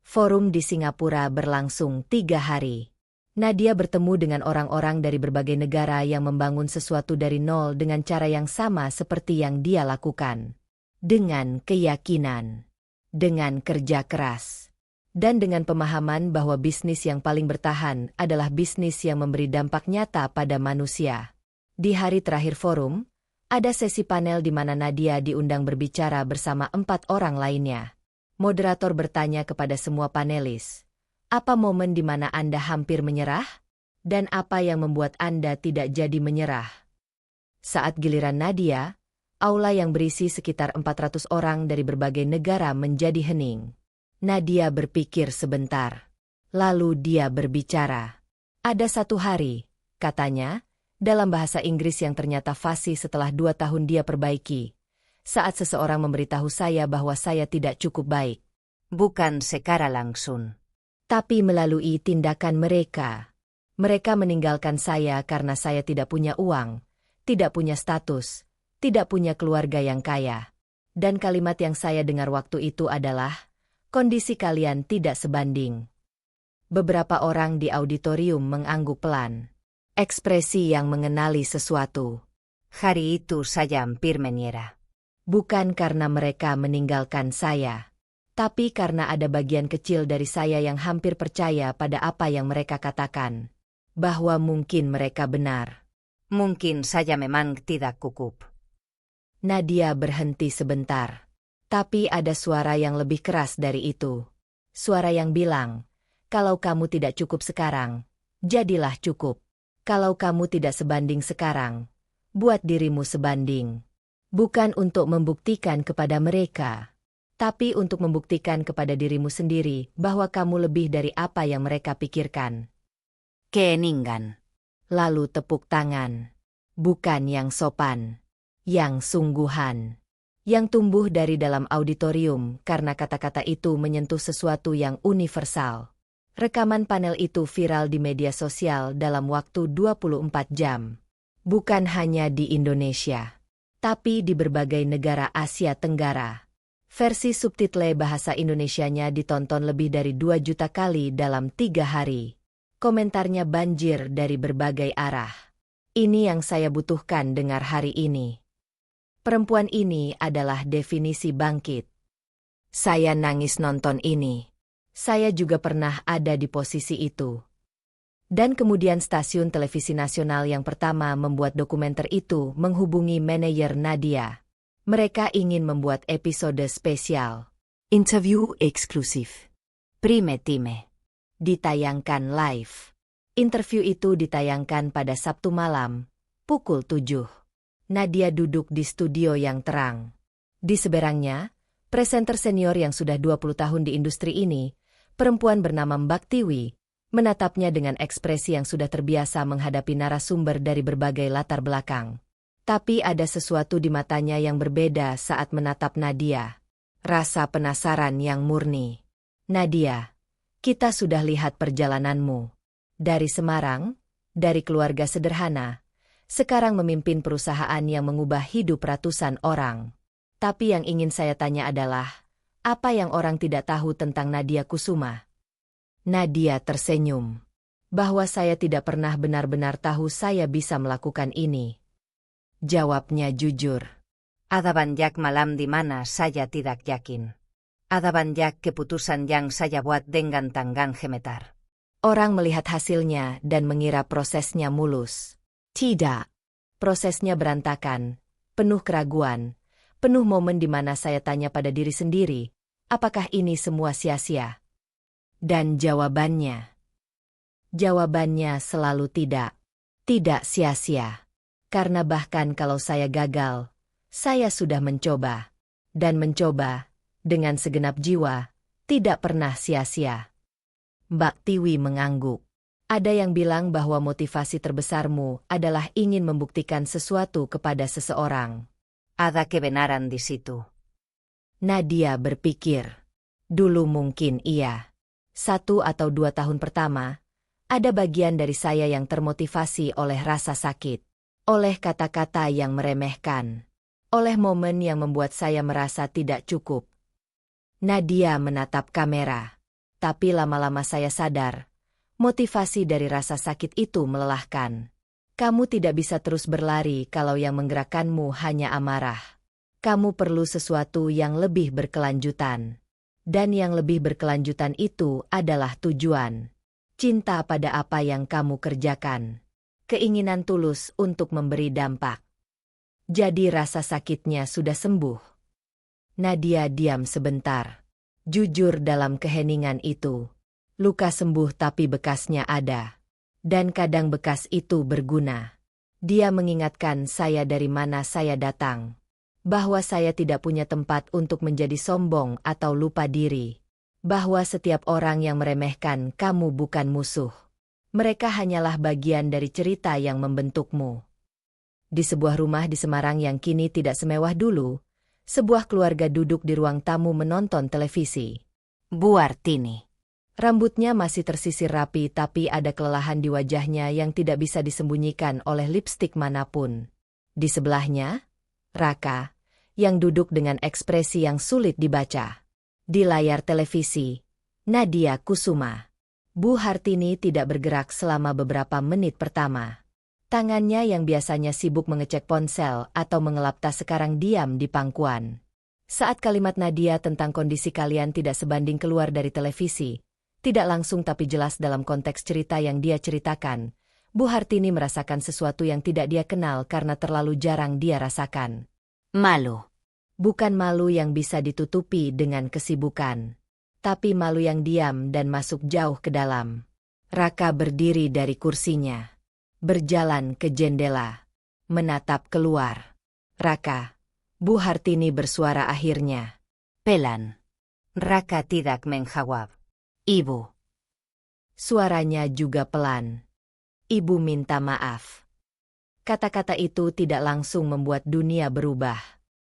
Forum di Singapura berlangsung 3 hari. Nadia bertemu dengan orang-orang dari berbagai negara yang membangun sesuatu dari nol dengan cara yang sama seperti yang dia lakukan. Dengan keyakinan. Dengan kerja keras. Dan dengan pemahaman bahwa bisnis yang paling bertahan adalah bisnis yang memberi dampak nyata pada manusia. Di hari terakhir forum, ada sesi panel di mana Nadia diundang berbicara bersama 4 orang lainnya. Moderator bertanya kepada semua panelis, apa momen di mana Anda hampir menyerah? Dan apa yang membuat Anda tidak jadi menyerah? Saat giliran Nadia, aula yang berisi sekitar 400 orang dari berbagai negara menjadi hening. Nadia berpikir sebentar. Lalu dia berbicara. Ada 1 hari, katanya, dalam bahasa Inggris yang ternyata fasih setelah 2 tahun dia perbaiki. Saat seseorang memberitahu saya bahwa saya tidak cukup baik. Bukan secara langsung. Tapi melalui tindakan mereka. Mereka meninggalkan saya karena saya tidak punya uang, tidak punya status, tidak punya keluarga yang kaya. Dan kalimat yang saya dengar waktu itu adalah, kondisi kalian tidak sebanding. Beberapa orang di auditorium mengangguk pelan. Ekspresi yang mengenali sesuatu. Hari itu saya hampir menyerah. Bukan karena mereka meninggalkan saya, tapi karena ada bagian kecil dari saya yang hampir percaya pada apa yang mereka katakan. Bahwa mungkin mereka benar. Mungkin saya memang tidak cukup. Nadia berhenti sebentar. Tapi ada suara yang lebih keras dari itu. Suara yang bilang, kalau kamu tidak cukup sekarang, jadilah cukup. Kalau kamu tidak sebanding sekarang, buat dirimu sebanding. Bukan untuk membuktikan kepada mereka, tapi untuk membuktikan kepada dirimu sendiri bahwa kamu lebih dari apa yang mereka pikirkan. Keeningan. Lalu tepuk tangan. Bukan yang sopan, yang sungguhan. Yang tumbuh dari dalam auditorium karena kata-kata itu menyentuh sesuatu yang universal. Rekaman panel itu viral di media sosial dalam waktu 24 jam. Bukan hanya di Indonesia, tapi di berbagai negara Asia Tenggara. Versi subtitle bahasa Indonesianya ditonton lebih dari 2 juta kali dalam 3 hari. Komentarnya banjir dari berbagai arah. Ini yang saya butuhkan dengar hari ini. Perempuan ini adalah definisi bangkit. Saya nangis nonton ini. Saya juga pernah ada di posisi itu. Dan kemudian stasiun televisi nasional yang pertama membuat dokumenter itu menghubungi manajer Nadia. Mereka ingin membuat episode spesial. Interview eksklusif. Prime time. Ditayangkan live. Interview itu ditayangkan pada Sabtu malam, pukul 7. Nadia duduk di studio yang terang. Di seberangnya, presenter senior yang sudah 20 tahun di industri ini, perempuan bernama Mbak Tiwi, menatapnya dengan ekspresi yang sudah terbiasa menghadapi narasumber dari berbagai latar belakang. Tapi ada sesuatu di matanya yang berbeda saat menatap Nadia. Rasa penasaran yang murni. Nadia, kita sudah lihat perjalananmu. Dari Semarang, dari keluarga sederhana, sekarang memimpin perusahaan yang mengubah hidup ratusan orang. Tapi yang ingin saya tanya adalah, apa yang orang tidak tahu tentang Nadia Kusuma? Nadia tersenyum. Bahwa saya tidak pernah benar-benar tahu saya bisa melakukan ini. Jawabnya jujur. Ada banyak malam di mana saya tidak yakin. Ada banyak keputusan yang saya buat dengan tangan gemetar. Orang melihat hasilnya dan mengira prosesnya mulus. Tidak. Prosesnya berantakan, penuh keraguan, penuh momen di mana saya tanya pada diri sendiri, apakah ini semua sia-sia? Dan jawabannya selalu tidak. Tidak sia-sia. Karena bahkan kalau saya gagal, saya sudah mencoba. Dan mencoba, dengan segenap jiwa, tidak pernah sia-sia. Mbak Tiwi mengangguk. Ada yang bilang bahwa motivasi terbesarmu adalah ingin membuktikan sesuatu kepada seseorang. Ada kebenaran di situ. Nadia berpikir. Dulu mungkin iya. 1 atau 2 tahun pertama, ada bagian dari saya yang termotivasi oleh rasa sakit. Oleh kata-kata yang meremehkan. Oleh momen yang membuat saya merasa tidak cukup. Nadia menatap kamera. Tapi lama-lama saya sadar, motivasi dari rasa sakit itu melelahkan. Kamu tidak bisa terus berlari kalau yang menggerakkanmu hanya amarah. Kamu perlu sesuatu yang lebih berkelanjutan. Dan yang lebih berkelanjutan itu adalah tujuan. Cinta pada apa yang kamu kerjakan. Keinginan tulus untuk memberi dampak. Jadi rasa sakitnya sudah sembuh. Nadia diam sebentar. Jujur dalam keheningan itu. Luka sembuh tapi bekasnya ada. Dan kadang bekas itu berguna. Dia mengingatkan saya dari mana saya datang. Bahwa saya tidak punya tempat untuk menjadi sombong atau lupa diri. Bahwa setiap orang yang meremehkan kamu bukan musuh. Mereka hanyalah bagian dari cerita yang membentukmu. Di sebuah rumah di Semarang yang kini tidak semewah dulu, sebuah keluarga duduk di ruang tamu menonton televisi. Bu Artini. Rambutnya masih tersisir rapi tapi ada kelelahan di wajahnya yang tidak bisa disembunyikan oleh lipstik manapun. Di sebelahnya, Raka, yang duduk dengan ekspresi yang sulit dibaca. Di layar televisi, Nadia Kusuma. Bu Hartini tidak bergerak selama beberapa menit pertama. Tangannya yang biasanya sibuk mengecek ponsel atau mengelap tas sekarang diam di pangkuan. Saat kalimat Nadia tentang kondisi kalian tidak sebanding keluar dari televisi, tidak langsung tapi jelas dalam konteks cerita yang dia ceritakan, Bu Hartini merasakan sesuatu yang tidak dia kenal karena terlalu jarang dia rasakan. Malu. Bukan malu yang bisa ditutupi dengan kesibukan, tapi malu yang diam dan masuk jauh ke dalam. Raka berdiri dari kursinya, berjalan ke jendela, menatap keluar. Raka, Bu Hartini bersuara akhirnya. Pelan. Raka tidak menjawab. Ibu. Suaranya juga pelan. Ibu minta maaf. Kata-kata itu tidak langsung membuat dunia berubah.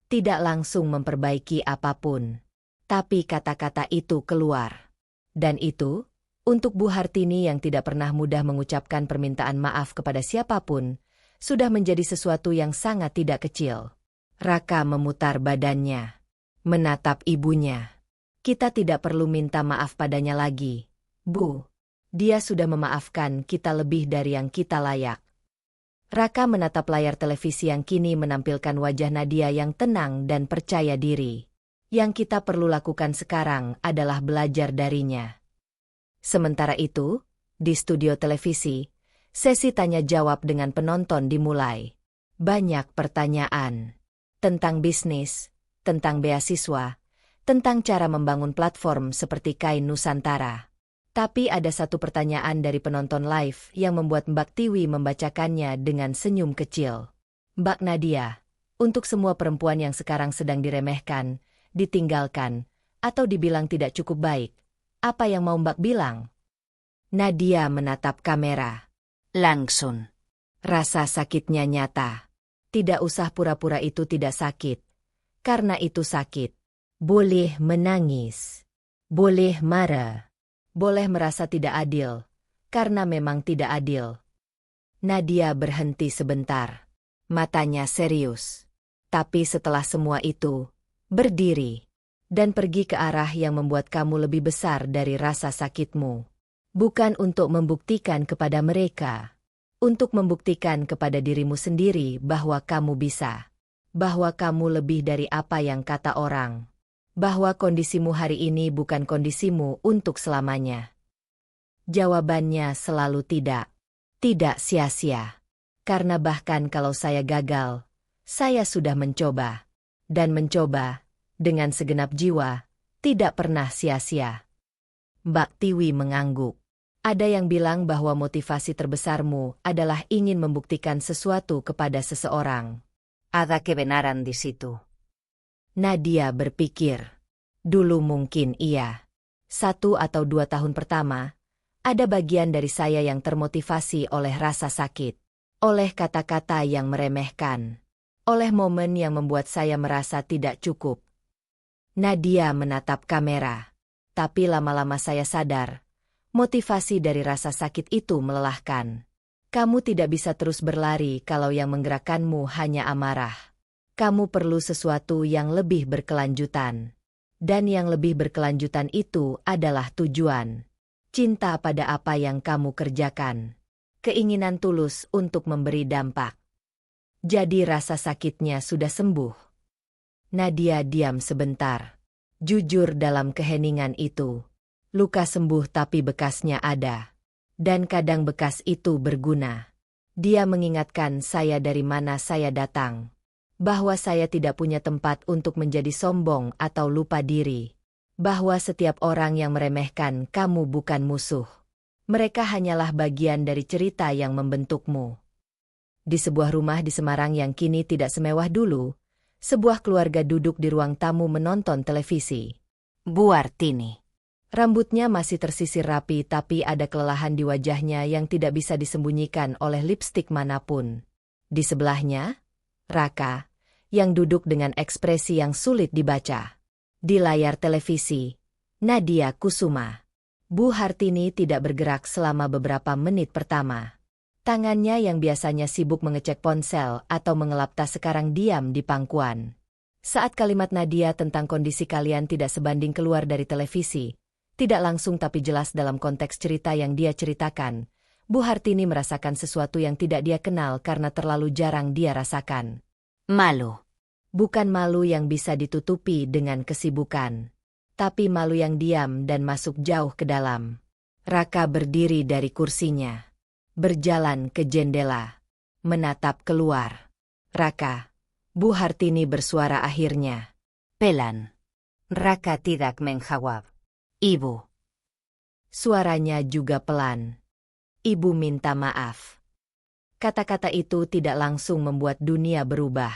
Tidak langsung memperbaiki apapun. Tapi kata-kata itu keluar. Dan itu, untuk Bu Hartini yang tidak pernah mudah mengucapkan permintaan maaf kepada siapapun, sudah menjadi sesuatu yang sangat tidak kecil. Raka memutar badannya, menatap ibunya. Kita tidak perlu minta maaf padanya lagi, Bu. Dia sudah memaafkan kita lebih dari yang kita layak. Raka menatap layar televisi yang kini menampilkan wajah Nadia yang tenang dan percaya diri. Yang kita perlu lakukan sekarang adalah belajar darinya. Sementara itu, di studio televisi, sesi tanya jawab dengan penonton dimulai. Banyak pertanyaan. Tentang bisnis, tentang beasiswa, tentang cara membangun platform seperti Kain Nusantara. Tapi ada satu pertanyaan dari penonton live yang membuat Mbak Tiwi membacakannya dengan senyum kecil. Mbak Nadia, untuk semua perempuan yang sekarang sedang diremehkan, ditinggalkan, atau dibilang tidak cukup baik, apa yang mau Mbak bilang? Nadia menatap kamera. Langsung. Rasa sakitnya nyata. Tidak usah pura-pura itu tidak sakit. Karena itu sakit. Boleh menangis. Boleh marah. Boleh merasa tidak adil. Karena memang tidak adil. Nadia berhenti sebentar. Matanya serius. Tapi setelah semua itu, berdiri. Dan pergi ke arah yang membuat kamu lebih besar dari rasa sakitmu. Bukan untuk membuktikan kepada mereka. Untuk membuktikan kepada dirimu sendiri bahwa kamu bisa. Bahwa kamu lebih dari apa yang kata orang. Bahwa kondisimu hari ini bukan kondisimu untuk selamanya. Jawabannya selalu tidak. Tidak sia-sia. Karena bahkan kalau saya gagal, saya sudah mencoba. Dan mencoba, dengan segenap jiwa, tidak pernah sia-sia. Mbak Tiwi mengangguk. Ada yang bilang bahwa motivasi terbesarmu adalah ingin membuktikan sesuatu kepada seseorang. Ada kebenaran di situ. Nadia berpikir. Dulu mungkin iya. 1 atau 2 tahun pertama, ada bagian dari saya yang termotivasi oleh rasa sakit. Oleh kata-kata yang meremehkan. Oleh momen yang membuat saya merasa tidak cukup. Nadia menatap kamera. Tapi lama-lama saya sadar. Motivasi dari rasa sakit itu melelahkan. Kamu tidak bisa terus berlari kalau yang menggerakkanmu hanya amarah. Kamu perlu sesuatu yang lebih berkelanjutan. Dan yang lebih berkelanjutan itu adalah tujuan. Cinta pada apa yang kamu kerjakan. Keinginan tulus untuk memberi dampak. Jadi rasa sakitnya sudah sembuh. Nadia diam sebentar. Jujur dalam keheningan itu. Luka sembuh tapi bekasnya ada. Dan kadang bekas itu berguna. Dia mengingatkan saya dari mana saya datang. Bahwa saya tidak punya tempat untuk menjadi sombong atau lupa diri. Bahwa setiap orang yang meremehkan kamu bukan musuh. Mereka hanyalah bagian dari cerita yang membentukmu. Di sebuah rumah di Semarang yang kini tidak semewah dulu, sebuah keluarga duduk di ruang tamu menonton televisi. Bu Artini. Rambutnya masih tersisir rapi tapi ada kelelahan di wajahnya yang tidak bisa disembunyikan oleh lipstik manapun. Di sebelahnya, Raka, yang duduk dengan ekspresi yang sulit dibaca. Di layar televisi, Nadia Kusuma. Bu Hartini tidak bergerak selama beberapa menit pertama. Tangannya yang biasanya sibuk mengecek ponsel atau mengelap tas sekarang diam di pangkuan. Saat kalimat Nadia tentang kondisi kalian tidak sebanding keluar dari televisi, tidak langsung tapi jelas dalam konteks cerita yang dia ceritakan, Bu Hartini merasakan sesuatu yang tidak dia kenal karena terlalu jarang dia rasakan. Malu. Bukan malu yang bisa ditutupi dengan kesibukan, tapi malu yang diam dan masuk jauh ke dalam. Raka berdiri dari kursinya, berjalan ke jendela, menatap keluar. Raka. Bu Hartini bersuara akhirnya. Pelan. Raka tidak menjawab. Ibu. Suaranya juga pelan. Ibu minta maaf. Kata-kata itu tidak langsung membuat dunia berubah.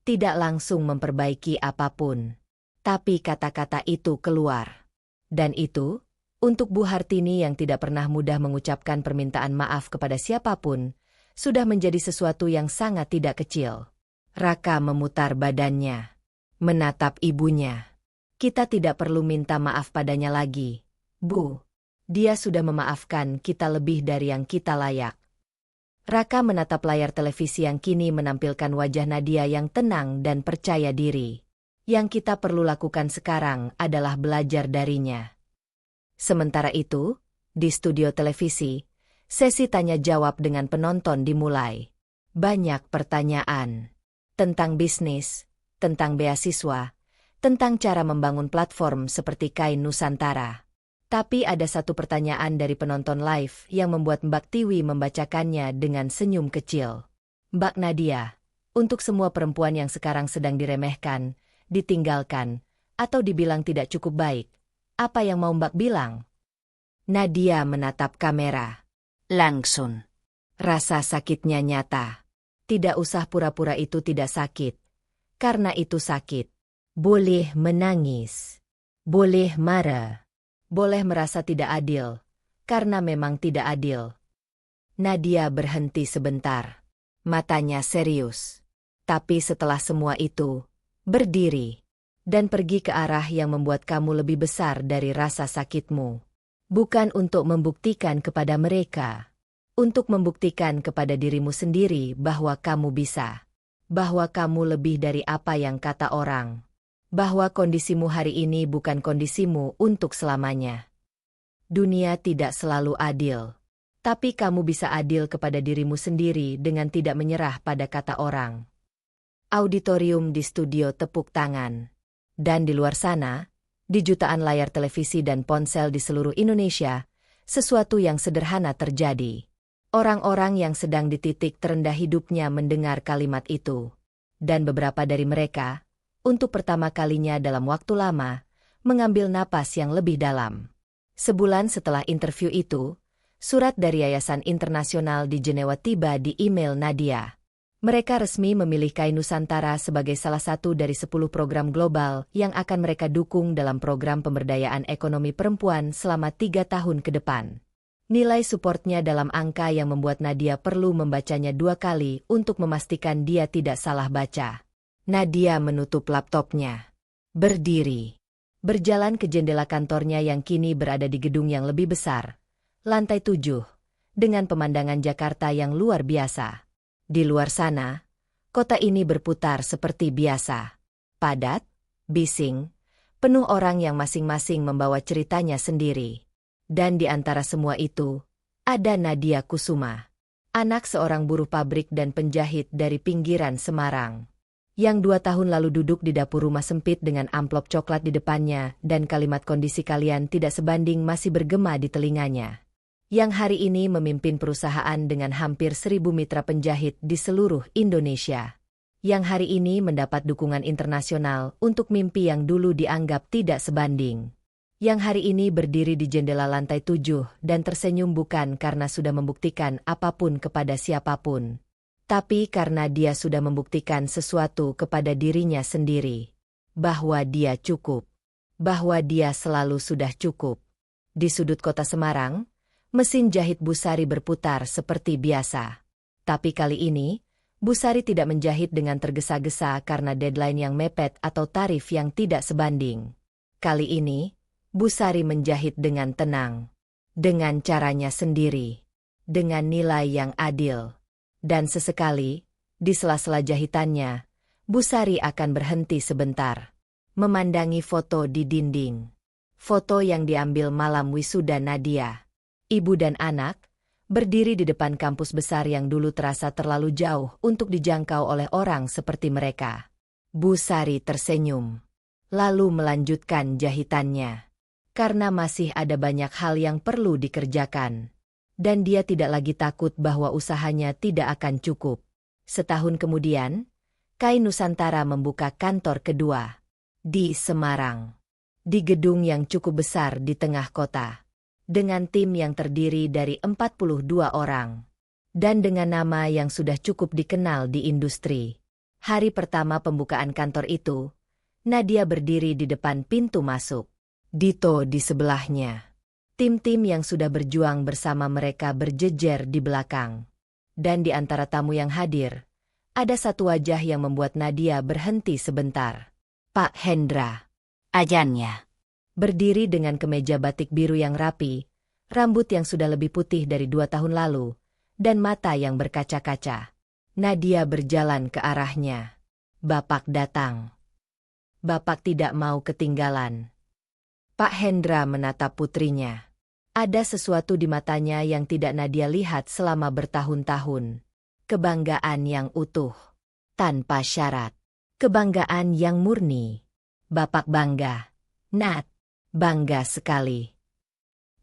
Tidak langsung memperbaiki apapun. Tapi kata-kata itu keluar. Dan itu, untuk Bu Hartini yang tidak pernah mudah mengucapkan permintaan maaf kepada siapapun, sudah menjadi sesuatu yang sangat tidak kecil. Raka memutar badannya, menatap ibunya. Kita tidak perlu minta maaf padanya lagi, Bu. Dia sudah memaafkan kita lebih dari yang kita layak. Raka menatap layar televisi yang kini menampilkan wajah Nadia yang tenang dan percaya diri. Yang kita perlu lakukan sekarang adalah belajar darinya. Sementara itu, di studio televisi, sesi tanya jawab dengan penonton dimulai. Banyak pertanyaan. Tentang bisnis, tentang beasiswa, tentang cara membangun platform seperti Kain Nusantara. Tapi ada satu pertanyaan dari penonton live yang membuat Mbak Tiwi membacakannya dengan senyum kecil. Mbak Nadia, untuk semua perempuan yang sekarang sedang diremehkan, ditinggalkan, atau dibilang tidak cukup baik, apa yang mau Mbak bilang? Nadia menatap kamera. Langsung. Rasa sakitnya nyata. Tidak usah pura-pura itu tidak sakit. Karena itu sakit. Boleh menangis. Boleh marah. Boleh merasa tidak adil. Karena memang tidak adil. Nadia berhenti sebentar. Matanya serius. Tapi setelah semua itu, berdiri. Dan pergi ke arah yang membuat kamu lebih besar dari rasa sakitmu. Bukan untuk membuktikan kepada mereka. Untuk membuktikan kepada dirimu sendiri bahwa kamu bisa. Bahwa kamu lebih dari apa yang kata orang. Bahwa kondisimu hari ini bukan kondisimu untuk selamanya. Dunia tidak selalu adil. Tapi kamu bisa adil kepada dirimu sendiri dengan tidak menyerah pada kata orang. Auditorium di studio tepuk tangan. Dan di luar sana, di jutaan layar televisi dan ponsel di seluruh Indonesia, sesuatu yang sederhana terjadi. Orang-orang yang sedang di titik terendah hidupnya mendengar kalimat itu. Dan beberapa dari mereka, untuk pertama kalinya dalam waktu lama, mengambil napas yang lebih dalam. Sebulan setelah interview itu, surat dari Yayasan Internasional di Jenewa tiba di email Nadia. Mereka resmi memilih Kain Nusantara sebagai salah satu dari 10 program global yang akan mereka dukung dalam program pemberdayaan ekonomi perempuan selama 3 tahun ke depan. Nilai supportnya dalam angka yang membuat Nadia perlu membacanya 2 kali untuk memastikan dia tidak salah baca. Nadia menutup laptopnya. Berdiri. Berjalan ke jendela kantornya yang kini berada di gedung yang lebih besar. Lantai 7. Dengan pemandangan Jakarta yang luar biasa. Di luar sana, kota ini berputar seperti biasa. Padat, bising, penuh orang yang masing-masing membawa ceritanya sendiri. Dan di antara semua itu, ada Nadia Kusuma. Anak seorang buruh pabrik dan penjahit dari pinggiran Semarang. Yang 2 tahun lalu duduk di dapur rumah sempit dengan amplop coklat di depannya dan kalimat kondisi kalian tidak sebanding masih bergema di telinganya. Yang hari ini memimpin perusahaan dengan hampir 1.000 mitra penjahit di seluruh Indonesia. Yang hari ini mendapat dukungan internasional untuk mimpi yang dulu dianggap tidak sebanding. Yang hari ini berdiri di jendela lantai 7 dan tersenyum bukan karena sudah membuktikan apapun kepada siapapun. Tapi karena dia sudah membuktikan sesuatu kepada dirinya sendiri. Bahwa dia cukup. Bahwa dia selalu sudah cukup. Di sudut kota Semarang, mesin jahit Bu Sari berputar seperti biasa. Tapi kali ini, Bu Sari tidak menjahit dengan tergesa-gesa karena deadline yang mepet atau tarif yang tidak sebanding. Kali ini, Bu Sari menjahit dengan tenang, dengan caranya sendiri, dengan nilai yang adil. Dan sesekali, di sela-sela jahitannya, Bu Sari akan berhenti sebentar, memandangi foto di dinding. Foto yang diambil malam wisuda Nadia. Ibu dan anak, berdiri di depan kampus besar yang dulu terasa terlalu jauh untuk dijangkau oleh orang seperti mereka. Bu Sari tersenyum, lalu melanjutkan jahitannya. Karena masih ada banyak hal yang perlu dikerjakan. Dan dia tidak lagi takut bahwa usahanya tidak akan cukup. Setahun kemudian, Kai Nusantara membuka kantor kedua. Di Semarang. Di gedung yang cukup besar di tengah kota. Dengan tim yang terdiri dari 42 orang. Dan dengan nama yang sudah cukup dikenal di industri. Hari pertama pembukaan kantor itu, Nadia berdiri di depan pintu masuk. Dito di sebelahnya. Tim-tim yang sudah berjuang bersama mereka berjejer di belakang. Dan di antara tamu yang hadir, ada satu wajah yang membuat Nadia berhenti sebentar. Pak Hendra. Ajannya. Berdiri dengan kemeja batik biru yang rapi, rambut yang sudah lebih putih dari 2 tahun lalu, dan mata yang berkaca-kaca. Nadia berjalan ke arahnya. Bapak datang. Bapak tidak mau ketinggalan. Pak Hendra menatap putrinya. Ada sesuatu di matanya yang tidak Nadia lihat selama bertahun-tahun. Kebanggaan yang utuh. Tanpa syarat. Kebanggaan yang murni. Bapak bangga. Nat. Bangga sekali.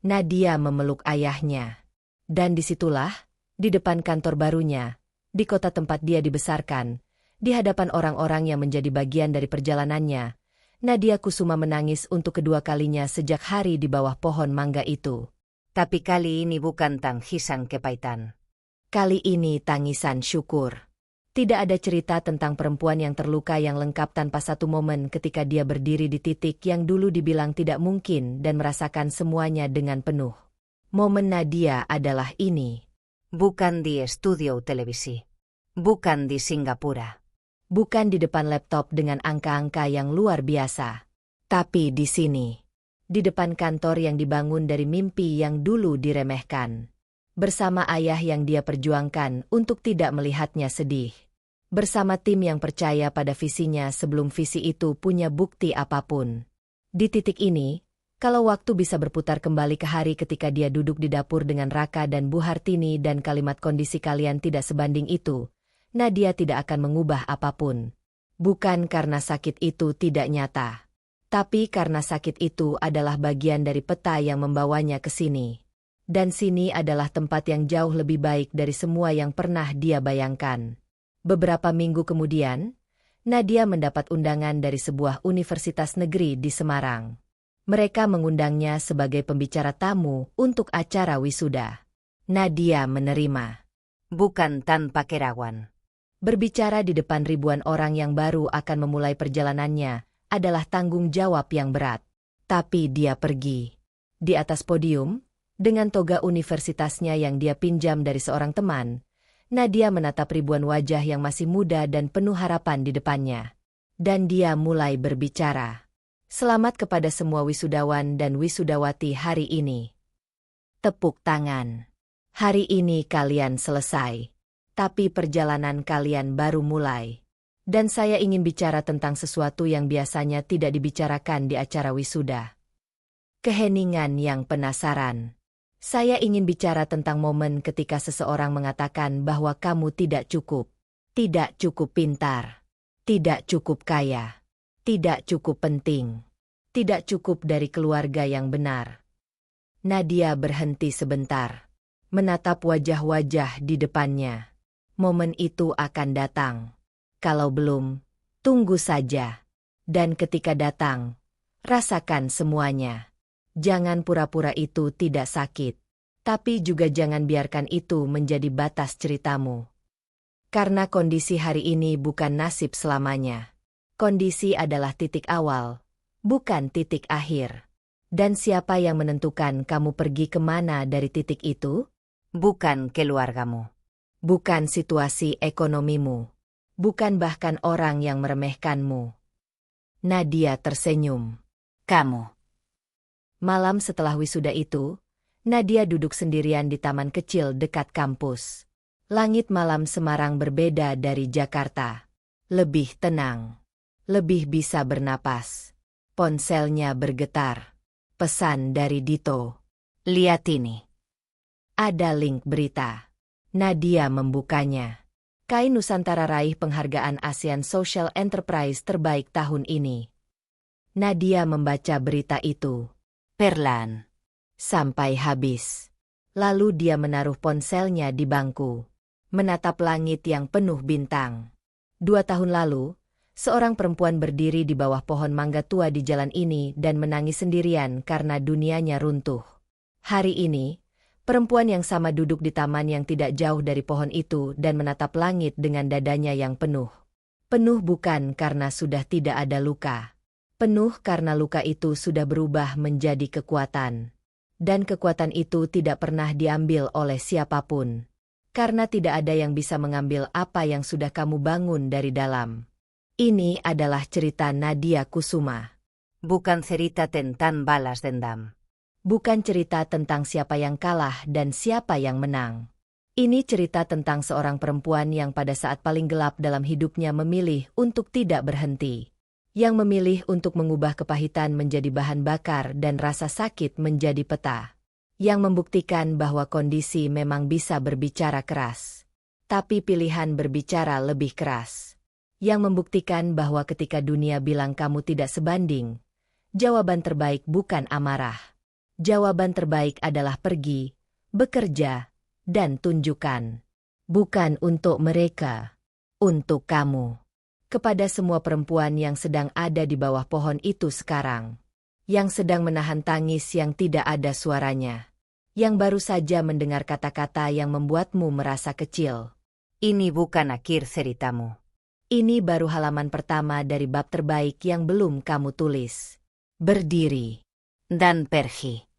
Nadia memeluk ayahnya. Dan disitulah, di depan kantor barunya, di kota tempat dia dibesarkan, di hadapan orang-orang yang menjadi bagian dari perjalanannya, Nadia Kusuma menangis untuk kedua kalinya sejak hari di bawah pohon mangga itu. Tapi kali ini bukan tangisan kepahitan. Kali ini tangisan syukur. Tidak ada cerita tentang perempuan yang terluka yang lengkap tanpa satu momen ketika dia berdiri di titik yang dulu dibilang tidak mungkin dan merasakan semuanya dengan penuh. Momen Nadia adalah ini. Bukan di studio televisi. Bukan di Singapura. Bukan di depan laptop dengan angka-angka yang luar biasa. Tapi di sini. Di depan kantor yang dibangun dari mimpi yang dulu diremehkan. Bersama ayah yang dia perjuangkan untuk tidak melihatnya sedih. Bersama tim yang percaya pada visinya sebelum visi itu punya bukti apapun. Di titik ini, kalau waktu bisa berputar kembali ke hari ketika dia duduk di dapur dengan Raka dan Bu Hartini dan kalimat kondisi kalian tidak sebanding itu, Nadia tidak akan mengubah apapun. Bukan karena sakit itu tidak nyata. Tapi karena sakit itu adalah bagian dari peta yang membawanya ke sini. Dan sini adalah tempat yang jauh lebih baik dari semua yang pernah dia bayangkan. Beberapa minggu kemudian, Nadia mendapat undangan dari sebuah universitas negeri di Semarang. Mereka mengundangnya sebagai pembicara tamu untuk acara wisuda. Nadia menerima. Bukan tanpa keraguan. Berbicara di depan ribuan orang yang baru akan memulai perjalanannya adalah tanggung jawab yang berat. Tapi dia pergi. Di atas podium, dengan toga universitasnya yang dia pinjam dari seorang teman, Nadia menatap ribuan wajah yang masih muda dan penuh harapan di depannya. Dan dia mulai berbicara. Selamat kepada semua wisudawan dan wisudawati hari ini. Tepuk tangan. Hari ini kalian selesai. Tapi perjalanan kalian baru mulai. Dan saya ingin bicara tentang sesuatu yang biasanya tidak dibicarakan di acara wisuda. Keheningan yang penasaran. Saya ingin bicara tentang momen ketika seseorang mengatakan bahwa kamu tidak cukup pintar, tidak cukup kaya, tidak cukup penting, tidak cukup dari keluarga yang benar. Nadia berhenti sebentar, menatap wajah-wajah di depannya. Momen itu akan datang. Kalau belum, tunggu saja. Dan ketika datang, rasakan semuanya. Jangan pura-pura itu tidak sakit. Tapi juga jangan biarkan itu menjadi batas ceritamu. Karena kondisi hari ini bukan nasib selamanya. Kondisi adalah titik awal, bukan titik akhir. Dan siapa yang menentukan kamu pergi kemana dari titik itu? Bukan keluargamu. Bukan situasi ekonomimu. Bukan bahkan orang yang meremehkanmu. Nadia tersenyum. Kamu. Malam setelah wisuda itu, Nadia duduk sendirian di taman kecil dekat kampus. Langit malam Semarang berbeda dari Jakarta. Lebih tenang. Lebih bisa bernapas. Ponselnya bergetar. Pesan dari Dito. Lihat ini. Ada link berita. Nadia membukanya. KAI Nusantara raih penghargaan ASEAN Social Enterprise terbaik tahun ini. Nadia membaca berita itu perlahan sampai habis. Lalu dia menaruh ponselnya di bangku, menatap langit yang penuh bintang. 2 tahun lalu, seorang perempuan berdiri di bawah pohon mangga tua di jalan ini dan menangis sendirian karena dunianya runtuh. Hari ini, perempuan yang sama duduk di taman yang tidak jauh dari pohon itu dan menatap langit dengan dadanya yang penuh. Penuh bukan karena sudah tidak ada luka. Penuh karena luka itu sudah berubah menjadi kekuatan. Dan kekuatan itu tidak pernah diambil oleh siapapun. Karena tidak ada yang bisa mengambil apa yang sudah kamu bangun dari dalam. Ini adalah cerita Nadia Kusuma. Bukan cerita tentang balas dendam. Bukan cerita tentang siapa yang kalah dan siapa yang menang. Ini cerita tentang seorang perempuan yang pada saat paling gelap dalam hidupnya memilih untuk tidak berhenti. Yang memilih untuk mengubah kepahitan menjadi bahan bakar dan rasa sakit menjadi peta. Yang membuktikan bahwa kondisi memang bisa berbicara keras. Tapi pilihan berbicara lebih keras. Yang membuktikan bahwa ketika dunia bilang kamu tidak sebanding, jawaban terbaik bukan amarah. Jawaban terbaik adalah pergi, bekerja, dan tunjukkan. Bukan untuk mereka, untuk kamu. Kepada semua perempuan yang sedang ada di bawah pohon itu sekarang. Yang sedang menahan tangis yang tidak ada suaranya. Yang baru saja mendengar kata-kata yang membuatmu merasa kecil. Ini bukan akhir ceritamu. Ini baru halaman pertama dari bab terbaik yang belum kamu tulis. Berdiri. Dan pergi.